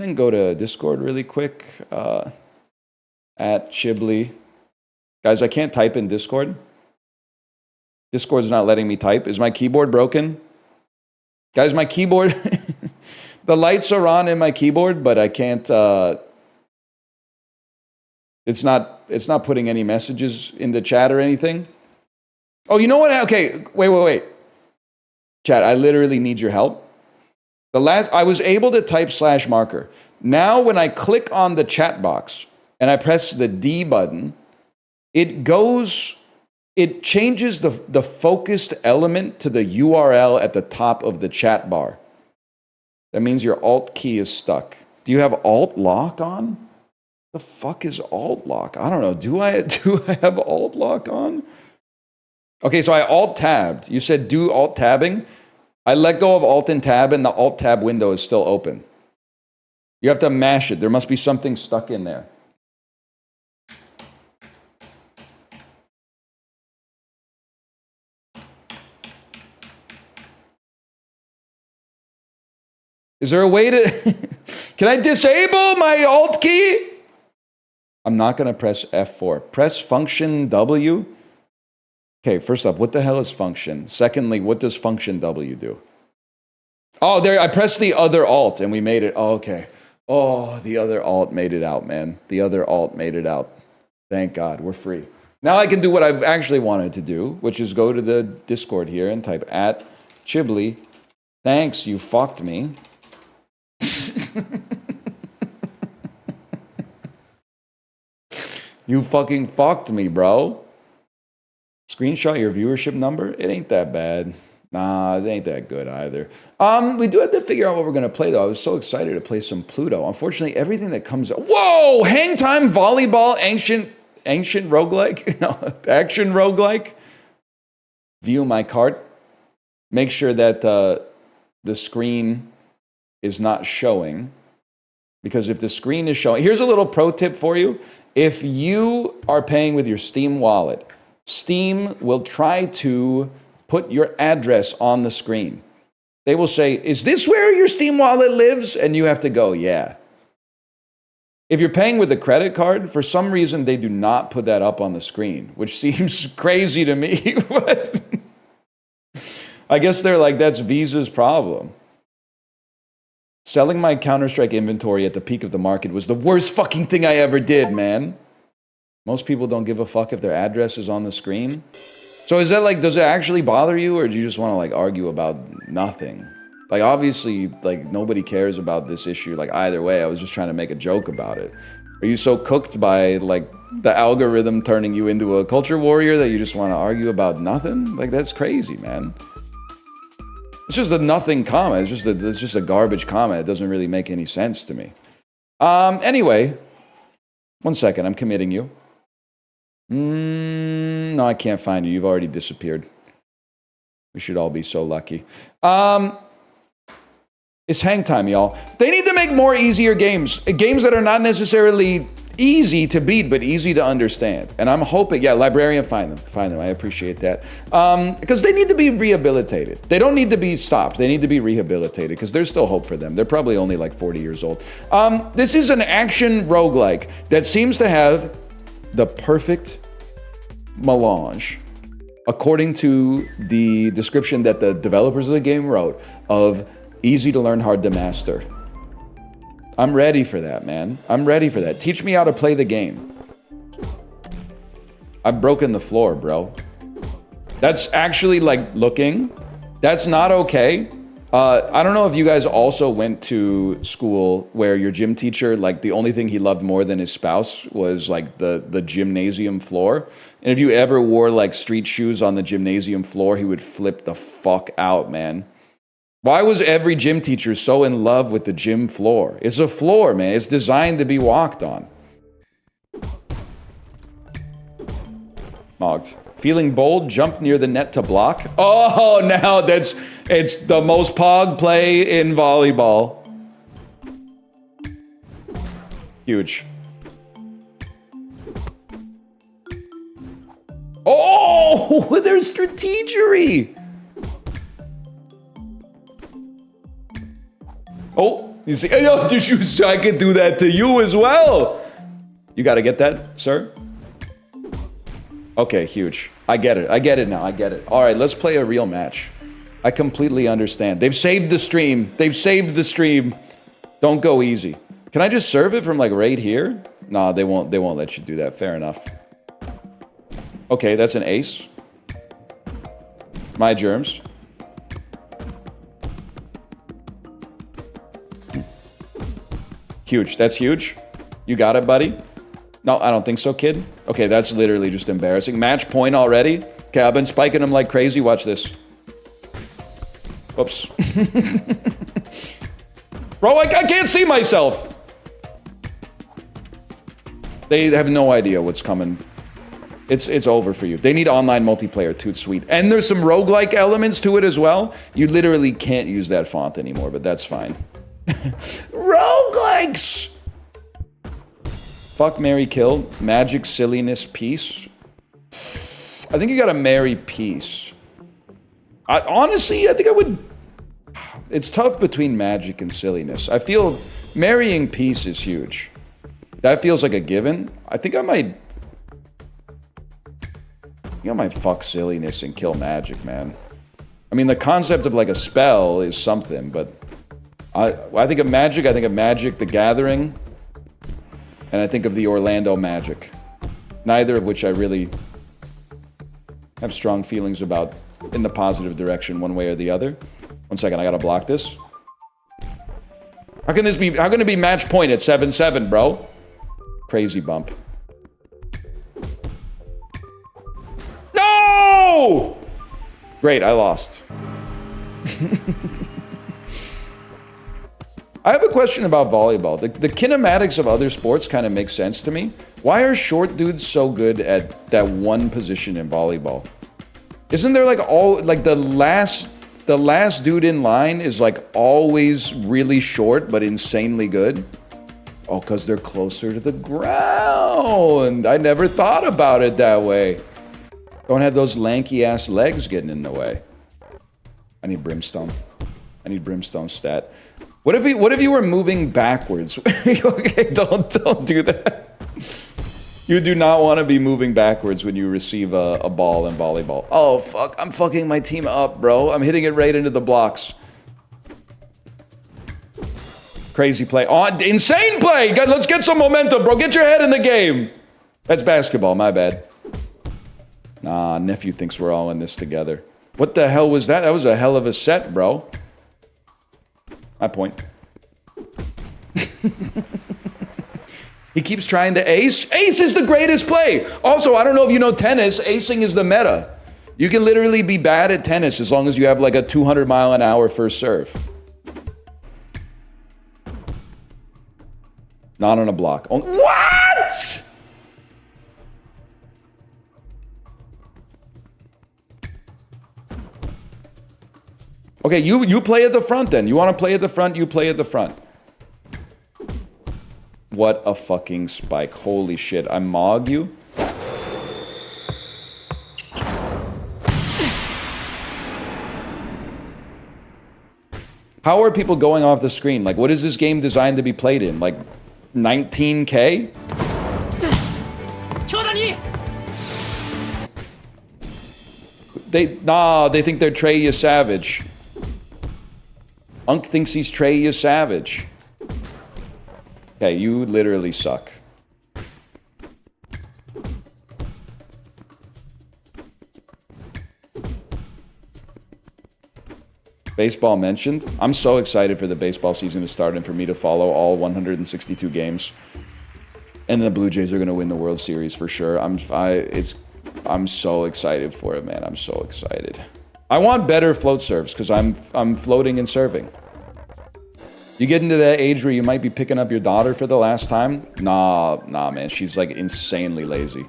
Speaker 1: then go to Discord really quick. At Chiblee. Guys, I can't type in Discord. Discord's not letting me type. Is my keyboard broken? Guys, my keyboard... the lights are on in my keyboard, but I can't... It's not putting any messages in the chat or anything. Oh, you know what? Okay, wait. Chat, I literally need your help. I was able to type /marker. Now when I click on the chat box and I press the D button, it changes the focused element to the URL at the top of the chat bar. That means your Alt key is stuck. Do you have Alt lock on? The fuck is Alt lock? I don't know. Do I have Alt lock on? Okay, so I Alt tabbed. You said do Alt tabbing. I let go of Alt and tab, and the Alt tab window is still open. You have to mash it. There must be something stuck in there. Is there a way to... Can I disable my Alt key? I'm not going to press F4. Press function W. Okay, first off, what the hell is function? Secondly, what does function W do? Oh, there, I pressed the other Alt and we made it. Oh, okay. Oh, the other Alt made it out, man. The other Alt made it out. Thank God, we're free. Now I can do what I've actually wanted to do, which is go to the Discord here and type @chiblee. Thanks, you fucked me. You fucking fucked me, bro. Screenshot your viewership number? It ain't that bad. Nah, it ain't that good either. We do have to figure out what we're going to play, though. I was so excited to play some Pluto. Unfortunately, everything that comes... Whoa! Hangtime volleyball, ancient roguelike? No, action roguelike. View my cart. Make sure that the screen is not showing. Because if the screen is showing... Here's a little pro tip for you. If you are paying with your Steam wallet, Steam will try to put your address on the screen. They will say, is this where your Steam wallet lives? And you have to go, yeah. If you're paying with a credit card, for some reason, they do not put that up on the screen, which seems crazy to me. But I guess they're like, that's Visa's problem. Selling my Counter-Strike inventory at the peak of the market was the worst fucking thing I ever did, man. Most people don't give a fuck if their address is on the screen. So is that like, does it actually bother you, or do you just want to like argue about nothing? Like obviously, like nobody cares about this issue. Like either way, I was just trying to make a joke about it. Are you so cooked by like the algorithm turning you into a culture warrior that you just want to argue about nothing? Like that's crazy, man. It's just a nothing comment. It's just a garbage comment. It doesn't really make any sense to me. Anyway, 1 second. I'm committing you. No, I can't find you. You've already disappeared. We should all be so lucky. It's hang time, y'all. They need to make more easier games. Games that are not necessarily easy to beat, but easy to understand. And I'm hoping, yeah, Librarian, find them. I appreciate that. Because they need to be rehabilitated. They don't need to be stopped. They need to be rehabilitated because there's still hope for them. They're probably only like 40 years old. This is an action roguelike that seems to have the perfect melange, according to the description that the developers of the game wrote, of easy to learn, hard to master. I'm ready for that, man. I'm ready for that. Teach me how to play the game. I've broken the floor, bro. That's actually like looking. That's not okay. I don't know if you guys also went to school where your gym teacher, like the only thing he loved more than his spouse was like the gymnasium floor. And if you ever wore like street shoes on the gymnasium floor, he would flip the fuck out, man. Why was every gym teacher so in love with the gym floor? It's a floor, man. It's designed to be walked on. Mogged. Feeling bold, jump near the net to block. Oh, now it's the most pog play in volleyball. Huge. Oh, there's strategery. Oh, you see, I could do that to you as well. You got to get that, sir? Okay, huge. I get it. I get it now. I get it. All right, let's play a real match. I completely understand. They've saved the stream. They've saved the stream. Don't go easy. Can I just serve it from like right here? Nah, they won't let you do that. Fair enough. Okay, that's an ace. My germs. Huge. That's huge. You got it, buddy. No, I don't think so, kid. Okay, that's literally just embarrassing. Match point already. Okay, I've been spiking them like crazy. Watch this. Whoops. Bro, I can't see myself. They have no idea what's coming. It's over for you. They need online multiplayer, toot sweet. And there's some roguelike elements to it as well. You literally can't use that font anymore, but that's fine. Roguelikes! Fuck, marry, kill. Magic, silliness, peace. I think you gotta marry peace. Honestly, I think I would... It's tough between magic and silliness. I feel marrying peace is huge. That feels like a given. I think I might fuck silliness and kill magic, man. I mean, the concept of like a spell is something, but I think of magic, the Gathering, and I think of the Orlando Magic. Neither of which I really have strong feelings about in the positive direction one way or the other. 1 second, I gotta block this. How can it be match point at 7-7, bro? Crazy bump. No! Great, I lost. I have a question about volleyball. The kinematics of other sports kind of make sense to me. Why are short dudes so good at that one position in volleyball? Isn't there like the last dude in line is like always really short but insanely good? Oh, because they're closer to the ground. I never thought about it that way. Don't have those lanky ass legs getting in the way. I need brimstone. I need brimstone stat. What if you were moving backwards? Okay, don't do that. You do not want to be moving backwards when you receive a ball in volleyball. Oh fuck, I'm fucking my team up, bro. I'm hitting it right into the blocks. Crazy play. Oh, insane play! Let's get some momentum, bro. Get your head in the game. That's basketball, my bad. Nah, nephew thinks we're all in this together. What the hell was that? That was a hell of a set, bro. My point. He keeps trying to ace. Ace is the greatest play. Also, I don't know if you know tennis, acing is the meta. You can literally be bad at tennis as long as you have like a 200-mile-an-hour first serve. Not on a block. What? Okay, you play at the front then. You want to play at the front, you play at the front. What a fucking spike. Holy shit. I mog you. How are people going off the screen? Like, what is this game designed to be played in? Like, 19K? They think they're Trey Savage. Unk thinks he's Trey Savage. Okay, you literally suck. Baseball mentioned. I'm so excited for the baseball season to start and for me to follow all 162 games. And the Blue Jays are going to win the World Series for sure. I'm so excited for it, man. I'm so excited. I want better float serves because I'm floating and serving. You get into that age where you might be picking up your daughter for the last time? Nah, man. She's like insanely lazy.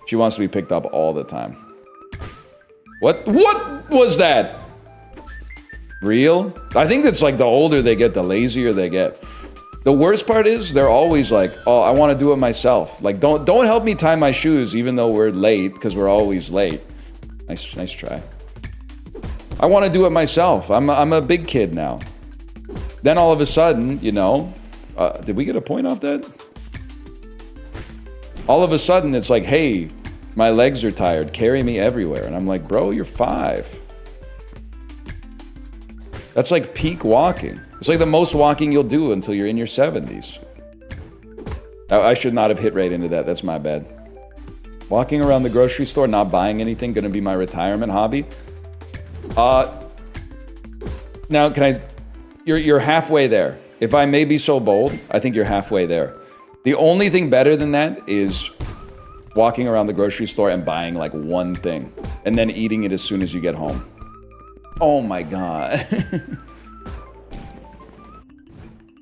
Speaker 1: She wants to be picked up all the time. What was that? Real? I think it's like the older they get, the lazier they get. The worst part is they're always like, oh, I want to do it myself. Like, don't help me tie my shoes even though we're late because we're always late. Nice try. I want to do it myself. I'm a big kid now. Then all of a sudden, you know, did we get a point off that? All of a sudden, it's like, hey, my legs are tired. Carry me everywhere. And I'm like, bro, you're 5. That's like peak walking. It's like the most walking you'll do until you're in your 70s. I should not have hit right into that. That's my bad. Walking around the grocery store, not buying anything, gonna be my retirement hobby. Now, you're halfway there. If I may be so bold, I think you're halfway there. The only thing better than that is walking around the grocery store and buying like one thing and then eating it as soon as you get home. Oh my God.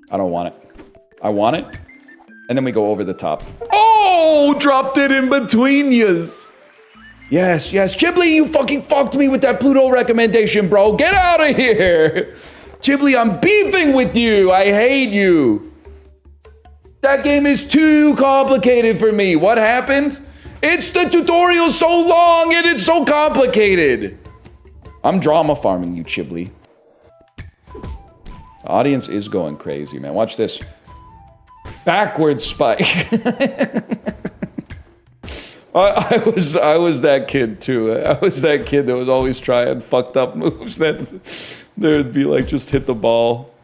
Speaker 1: I don't want it. I want it. And then we go over the top. Oh, dropped it in between yous. Yes, yes. Chiblee, you fucking fucked me with that Pluto recommendation, bro. Get out of here. Chiblee, I'm beefing with you. I hate you. That game is too complicated for me. What happened? It's the tutorial so long and it's so complicated. I'm drama farming you, Chiblee. The audience is going crazy, man. Watch this. Backwards spike. I was that kid too. I was that kid that was always trying fucked up moves that there'd be like just hit the ball.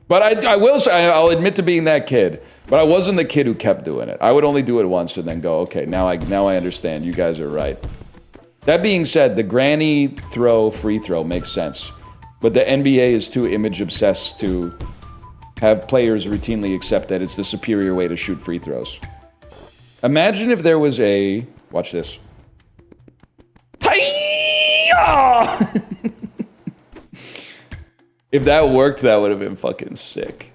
Speaker 1: But I will say, I'll admit to being that kid. But I wasn't the kid who kept doing it. I would only do it once and then go, okay, now I understand. You guys are right. That being said, the granny throw free throw makes sense. But the NBA is too image obsessed to have players routinely accept that it's the superior way to shoot free throws. Imagine if there was a... Watch this. Hi-ya! If that worked, that would have been fucking sick.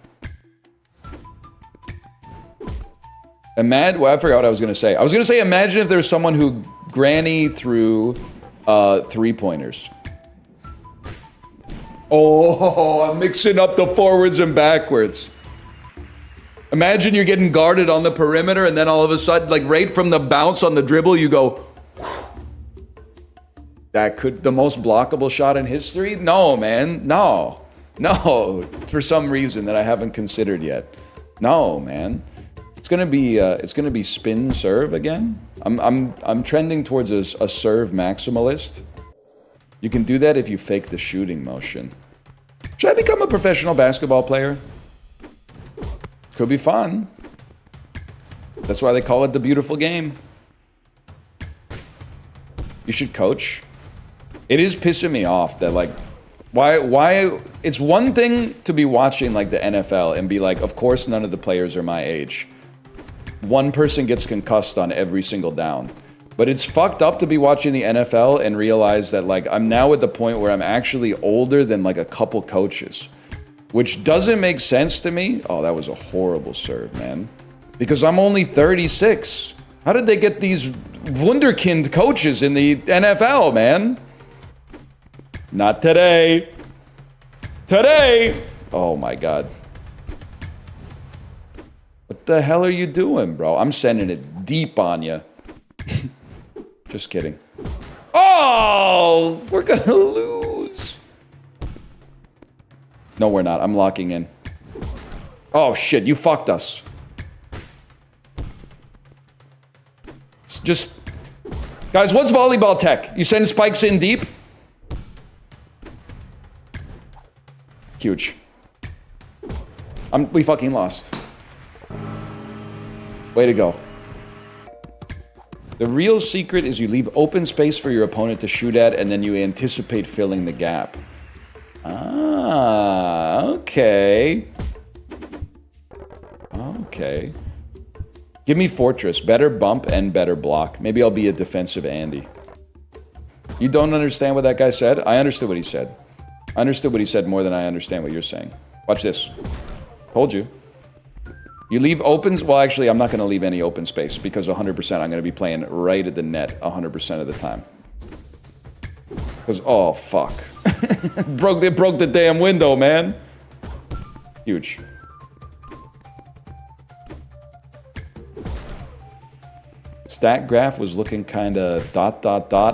Speaker 1: Well, I forgot what I was going to say. I was going to say, imagine if there's someone who granny threw three-pointers. Oh, I'm mixing up the forwards and backwards. Imagine you're getting guarded on the perimeter and then all of a sudden, like right from the bounce on the dribble, you go... That could... The most blockable shot in history? No, man. No. No. For some reason that I haven't considered yet. No, man. It's gonna be spin serve again. I'm trending towards a serve maximalist. You can do that if you fake the shooting motion. Should I become a professional basketball player? Could be fun. That's why they call it the beautiful game. You should coach. It is pissing me off that like, why? It's one thing to be watching like the NFL and be like, of course none of the players are my age. One person gets concussed on every single down. But it's fucked up to be watching the NFL and realize that like I'm now at the point where I'm actually older than like a couple coaches. Which doesn't make sense to me. Oh, that was a horrible serve, man. Because I'm only 36. How did they get these wunderkind coaches in the NFL, man? Not today. Today! Oh my God. What the hell are you doing, bro? I'm sending it deep on you. Just kidding. Oh, we're gonna lose. No, we're not. I'm locking in. Oh shit, you fucked us. It's just... Guys, what's volleyball tech? You send spikes in deep? Huge. We fucking lost. Way to go. The real secret is you leave open space for your opponent to shoot at, and then you anticipate filling the gap. Ah, okay. Okay. Give me Fortress. Better bump and better block. Maybe I'll be a defensive Andy. You don't understand what that guy said? I understood what he said. I understood what he said more than I understand what you're saying. Watch this. Told you. You leave opens... Well, actually, I'm not going to leave any open space because 100% I'm going to be playing right at the net 100% of the time. Because, oh, fuck. It broke the damn window, man. Huge. Stat graph was looking kind of ...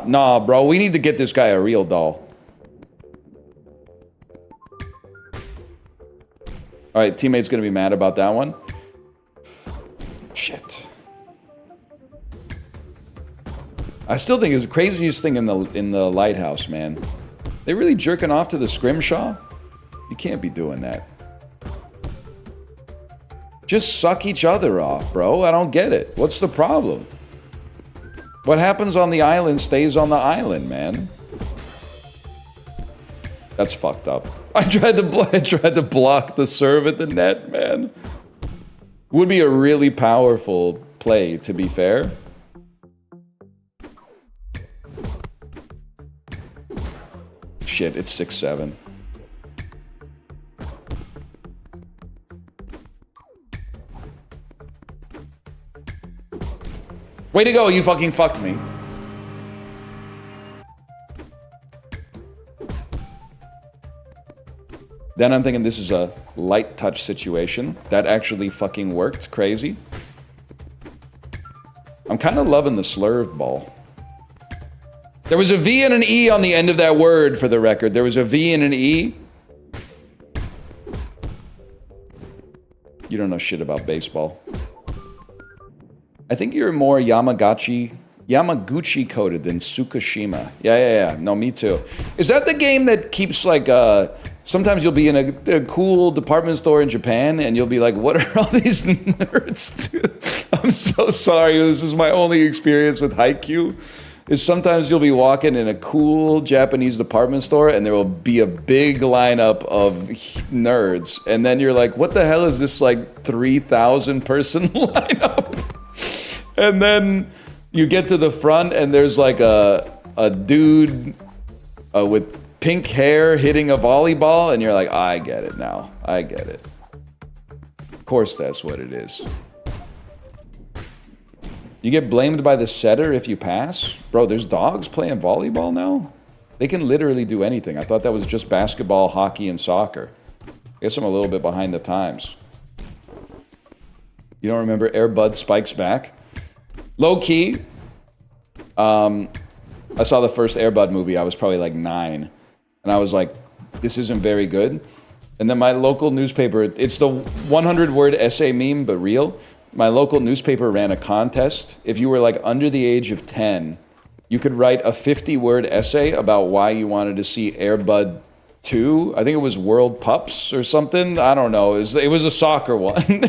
Speaker 1: Nah, bro, we need to get this guy a real doll. All right, teammate's going to be mad about that one. Shit. I still think it's the craziest thing in the lighthouse, man. They really jerking off to the scrimshaw? You can't be doing that. Just suck each other off, bro. I don't get it. What's the problem? What happens on the island stays on the island, man. That's fucked up. I tried to block the serve at the net, man. Would be a really powerful play, to be fair. Shit, it's 6-7. Way to go, you fucking fucked me. Then I'm thinking this is a light touch situation. That actually fucking worked. Crazy. I'm kind of loving the slurve ball. There was a V and an E on the end of that word, for the record. There was a V and an E. You don't know shit about baseball. I think you're more Yamaguchi coded than Tsukishima. Yeah. No, me too. Is that the game that keeps like, sometimes you'll be in a cool department store in Japan and you'll be like, what are all these nerds doing? I'm so sorry. This is my only experience with Haikyuu. Is sometimes you'll be walking in a cool Japanese department store and there will be a big lineup of nerds. And then you're like, what the hell is this like 3,000 person lineup? And then you get to the front and there's like a dude with pink hair hitting a volleyball and you're like, I get it now. I get it. Of course that's what it is. You get blamed by the setter if you pass? Bro, there's dogs playing volleyball now? They can literally do anything. I thought that was just basketball, hockey, and soccer. I guess I'm a little bit behind the times. You don't remember Air Bud Spikes Back? Low key, I saw the first Air Bud movie. I was probably like 9. And I was like, this isn't very good. And then my local newspaper, it's the 100-word essay meme, but real. My local newspaper ran a contest. If you were like under the age of 10, you could write a 50-word essay about why you wanted to see Air Bud 2. I think it was World Pups or something. I don't know. It was a soccer one.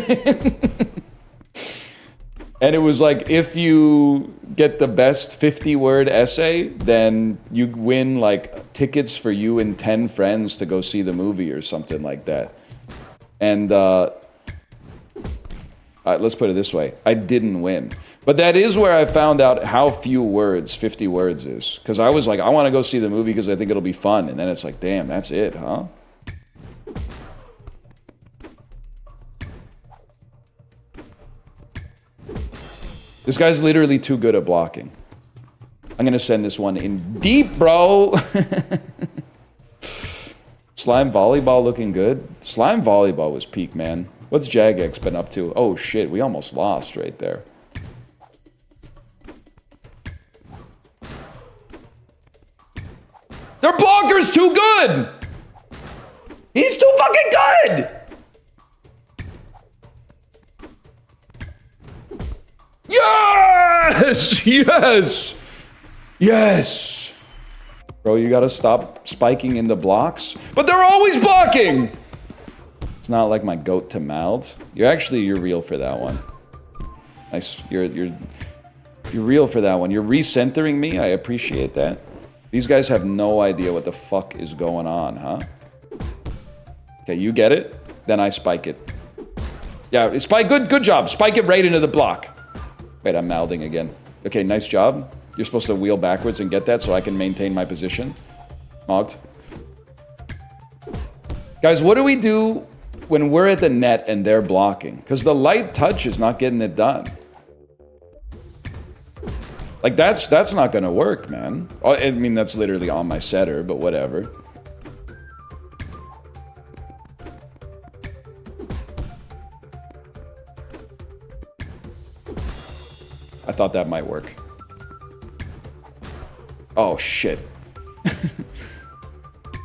Speaker 1: And it was like, if you get the best 50-word essay, then you win like tickets for you and 10 friends to go see the movie or something like that. And let's put it this way. I didn't win. But that is where I found out how few words 50 words is. Because I was like, I want to go see the movie because I think it'll be fun. And then it's like, damn, that's it, huh? This guy's literally too good at blocking. I'm going to send this one in deep, bro. Slime volleyball looking good. Slime volleyball was peak, man. What's Jagex been up to? Oh, shit. We almost lost right there. Their blocker's too good. He's too fucking good. Yes! Yes! Yes! Bro, you gotta stop spiking in the blocks. But they're always blocking! It's not like my goat to mouths. You're real for that one. Nice. You're real for that one. You're recentering me. I appreciate that. These guys have no idea what the fuck is going on, huh? Okay, you get it? Then I spike it. Yeah, spike. Good job. Spike it right into the block. Wait, I'm mouthing again. Okay, nice job. You're supposed to wheel backwards and get that so I can maintain my position. Mogged. Guys, what do we do when we're at the net and they're blocking? Because the light touch is not getting it done. Like, that's not gonna work, man. I mean, that's literally on my setter, but whatever. I thought that might work. Oh, shit.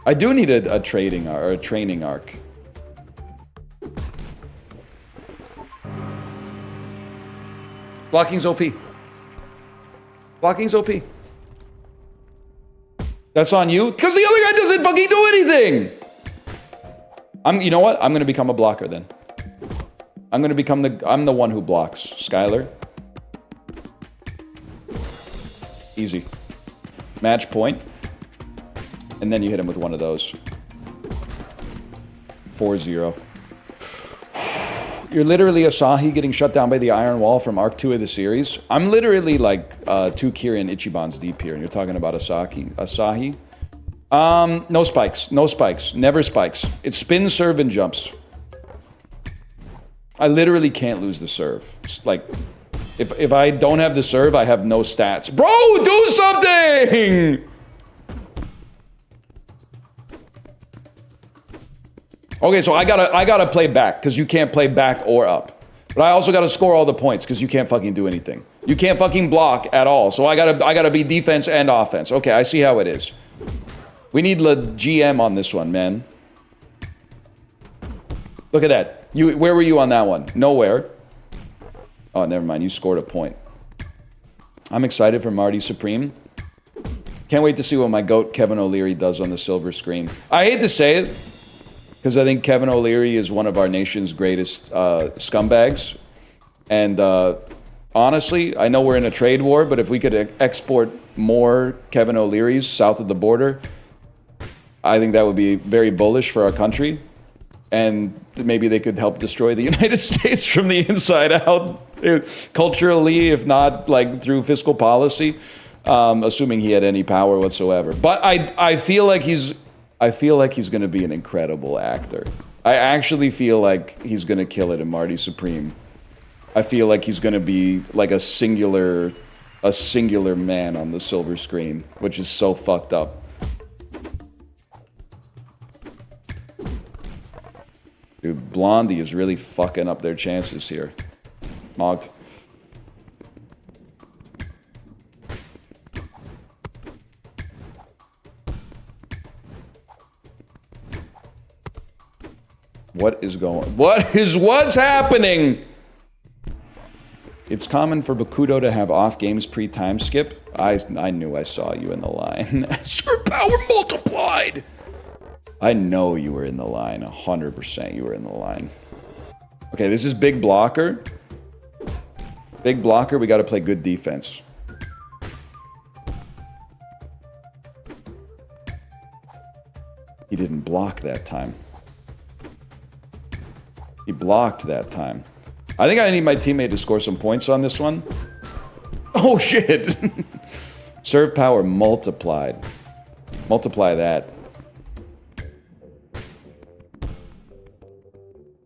Speaker 1: I do need a trading or a training arc. Blocking's OP. Blocking's OP. That's on you? Because the other guy doesn't fucking do anything! You know what? I'm gonna become a blocker then. I'm gonna become I'm the one who blocks. Skylar. Easy. Match point. And then you hit him with one of those. 4-0. You're literally Asahi getting shut down by the Iron Wall from Arc 2 of the series. I'm literally like 2 Kirin Ichibans deep here, and you're talking about Asahi. No spikes. No spikes. Never spikes. It's spin, serve, and jumps. I literally can't lose the serve. Like, if I don't have the serve, I have no stats. Bro, do something! Okay, so I gotta play back, because you can't play back or up. But I also gotta score all the points, because you can't fucking do anything. You can't fucking block at all. So I gotta be defense and offense. Okay, I see how it is. We need the GM on this one, man. Look at that. Where were you on that one? Nowhere. Oh, never mind. You scored a point. I'm excited for Marty Supreme. Can't wait to see what my GOAT Kevin O'Leary does on the silver screen. I hate to say it, because I think Kevin O'Leary is one of our nation's greatest scumbags. And honestly, I know we're in a trade war, but if we could export more Kevin O'Learys south of the border, I think that would be very bullish for our country. And maybe they could help destroy the United States from the inside out, culturally, if not like through fiscal policy, assuming he had any power whatsoever. But I feel like he's going to be an incredible actor. I actually feel like he's going to kill it in Marty Supreme. I feel like he's going to be like a singular man on the silver screen, which is so fucked up. Dude, Blondie is really fucking up their chances here. Mogged. What's happening? It's common for Bokuto to have off games pre-time skip. I knew I saw you in the line. Sir power multiplied! I know you were in the line. 100% you were in the line. Okay, this is big blocker. Big blocker, we gotta play good defense. He didn't block that time. He blocked that time. I think I need my teammate to score some points on this one. Oh shit! Serve power multiplied. Multiply that.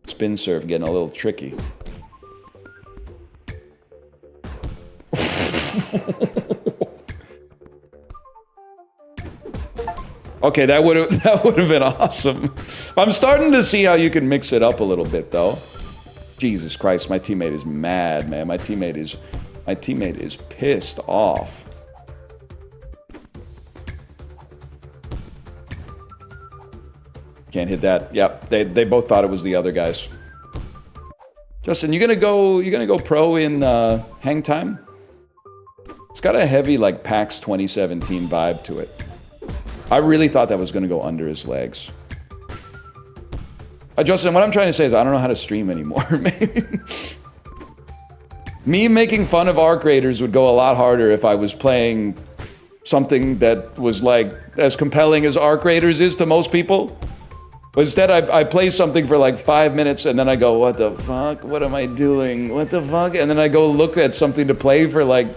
Speaker 1: Spin serve getting a little tricky. Okay, that would have been awesome. I'm starting to see how you can mix it up a little bit, though. Jesus Christ, my teammate is mad, man. My teammate is pissed off. Can't hit that. Yep, they both thought it was the other guys. Justin, you gonna go pro in Hangtime? It's got a heavy like PAX 2017 vibe to it. I really thought that was gonna go under his legs. Justin, what I'm trying to say is I don't know how to stream anymore. Me making fun of Arc Raiders would go a lot harder if I was playing something that was like as compelling as Arc Raiders is to most people. But instead, I play something for like 5 minutes, and then I go, what the fuck? What am I doing? What the fuck? And then I go look at something to play for like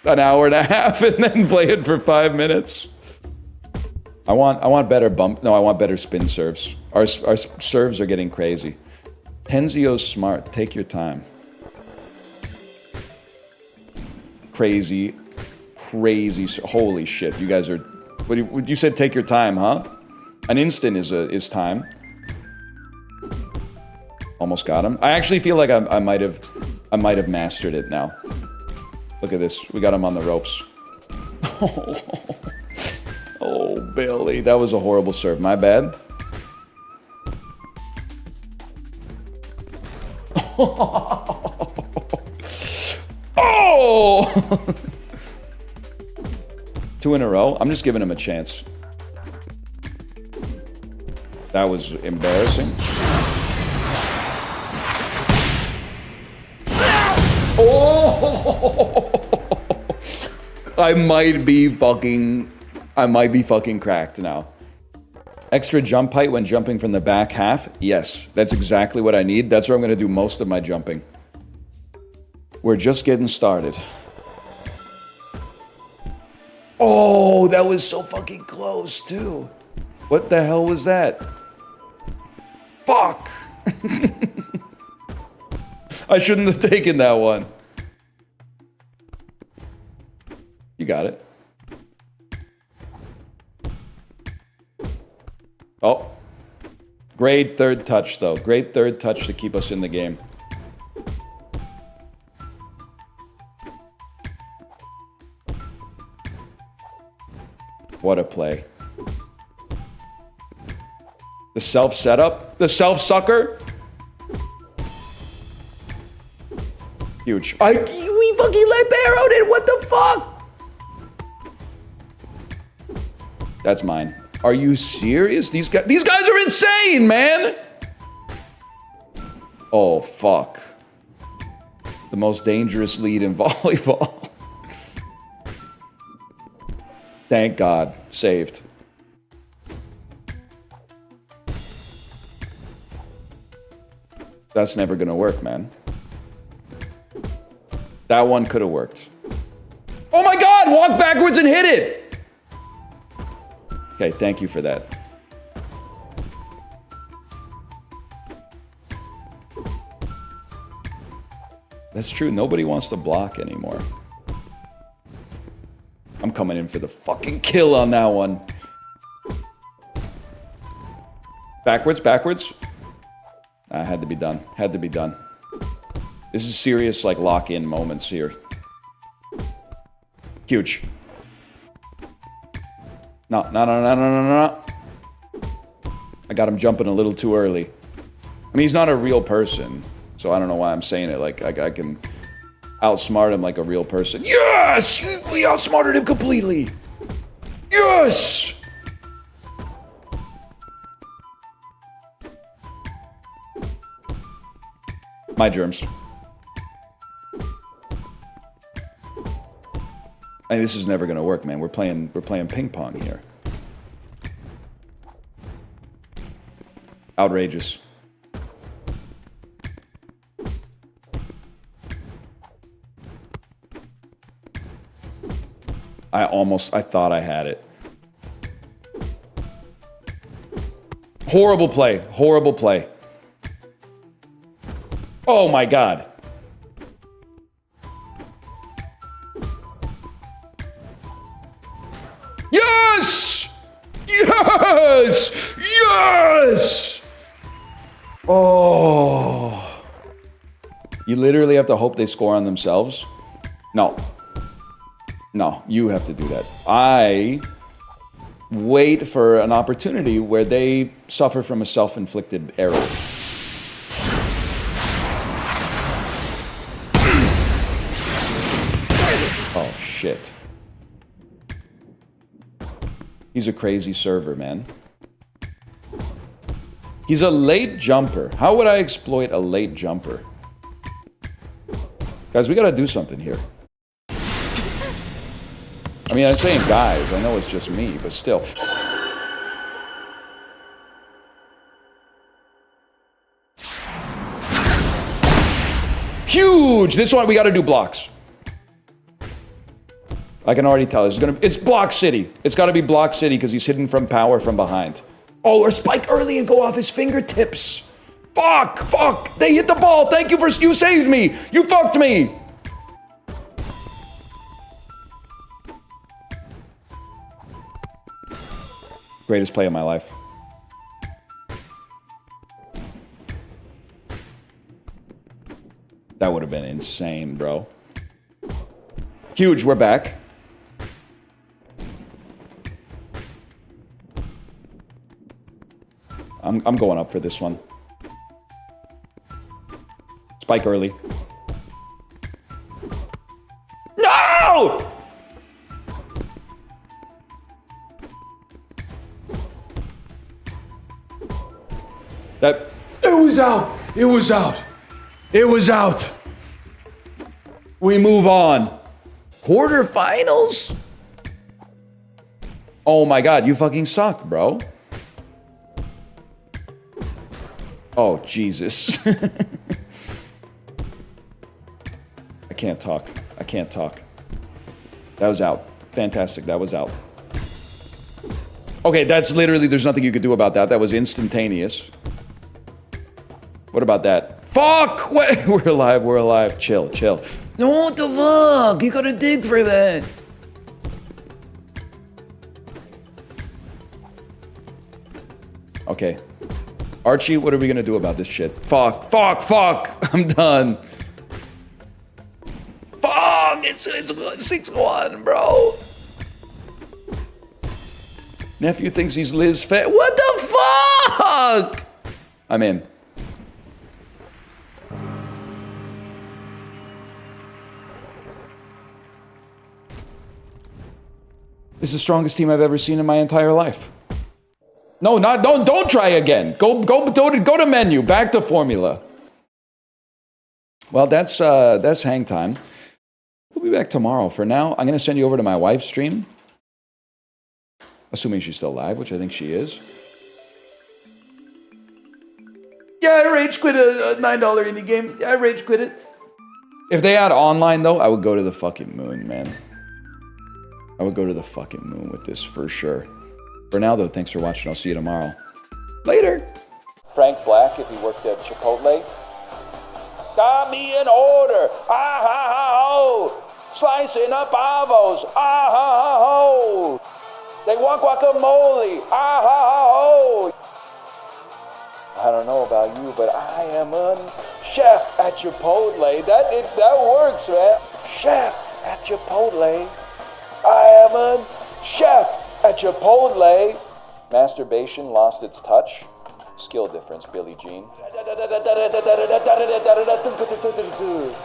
Speaker 1: an hour and a half, and then play it for 5 minutes. I want better I want better spin serves. Our serves are getting crazy. Tenzio's smart. Take your time. Crazy. Holy shit! You guys are. You said take your time, huh? An instant is time. Almost got him. I actually feel like I might have mastered it now. Look at this. We got him on the ropes. Oh, Billy, that was a horrible serve. My bad. Oh! 2 in a row. I'm just giving him a chance. That was embarrassing. Oh! I might be fucking cracked now. Extra jump height when jumping from the back half? Yes, that's exactly what I need. That's where I'm gonna do most of my jumping. We're just getting started. Oh, that was so fucking close, too. What the hell was that? Fuck! I shouldn't have taken that one. You got it. Oh. Great third touch, though. Great third touch to keep us in the game. What a play. The self setup. The self sucker. Huge. We fucking liberoed it. What the fuck? That's mine. Are you serious? These guys are insane, man. Oh, fuck. The most dangerous lead in volleyball. Thank God. Saved. That's never gonna work, man. That one could have worked. Oh my God! Walk backwards and hit it! Okay, thank you for that. That's true. Nobody wants to block anymore. I'm coming in for the fucking kill on that one. Backwards, backwards. Had to be done. Had to be done. This is serious, like, lock-in moments here. Huge. No. I got him jumping a little too early. I mean, he's not a real person, so I don't know why I'm saying it. Like, I can outsmart him like a real person. Yes! We outsmarted him completely! Yes! My germs. I mean, this is never gonna work, man. We're playing ping pong here. Outrageous. I thought I had it. Horrible play. Horrible play. Oh my God. Yes! Yes! Yes! Oh. You literally have to hope they score on themselves? No. No, you have to do that. I wait for an opportunity where they suffer from a self-inflicted error. Oh, shit. He's a crazy server, man. He's a late jumper. How would I exploit a late jumper? Guys, we gotta do something here. I mean, I'm saying guys. I know it's just me, but still. Huge! This one, we gotta do blocks. I can already tell. It's Block City. It's gotta be Block City because he's hidden from power from behind. Oh, or spike early and go off his fingertips. Fuck! Fuck! They hit the ball! Thank you for... You saved me! You fucked me! Greatest play of my life. That would have been insane, bro. Huge, we're back. I'm going up for this one. Spike early. No! It was out. It was out. It was out. We move on. Quarterfinals? Oh my God, you fucking suck, bro. Oh, Jesus. I can't talk. I can't talk. That was out. Fantastic. That was out. Okay, that's literally, there's nothing you could do about that. That was instantaneous. What about that? Fuck! Wait, we're alive, we're alive. Chill, chill. No, what the fuck? You gotta dig for that. Okay. Archie, what are we gonna do about this shit? Fuck, fuck, fuck! I'm done. Fuck! It's 6-1, bro. Nephew thinks he's Liz Fair. What the fuck? I'm in. This is the strongest team I've ever seen in my entire life. No, don't try again. Go to menu. Back to formula. Well, that's Hangtime. We'll be back tomorrow. For now, I'm gonna send you over to my wife's stream. Assuming she's still alive, which I think she is. Yeah, I rage quit a $9 indie game. Yeah, I rage quit it. If they had online, though, I would go to the fucking moon, man. I would go to the fucking moon with this for sure. For now, though, thanks for watching. I'll see you tomorrow. Later. Frank Black, if he worked at Chipotle. Got me an order. Ah ha ha ho. Slicing up avos. Ah ha ha ho. They want guacamole. Ah ha ha ho. I don't know about you, but I am a chef at Chipotle. That works, man. Chef at Chipotle. I am a chef at Chipotle. Masturbation lost its touch. Skill difference, Billie Jean.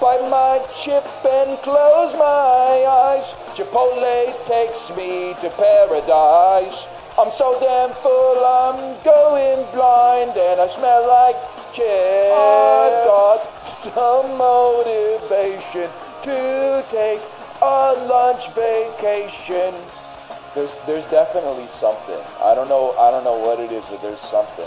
Speaker 1: Bite my chip and close my eyes. Chipotle takes me to paradise. I'm so damn full, I'm going blind, and I smell like chips. I've got some motivation to take a lunch vacation. There's definitely something. I don't know what it is, but there's something.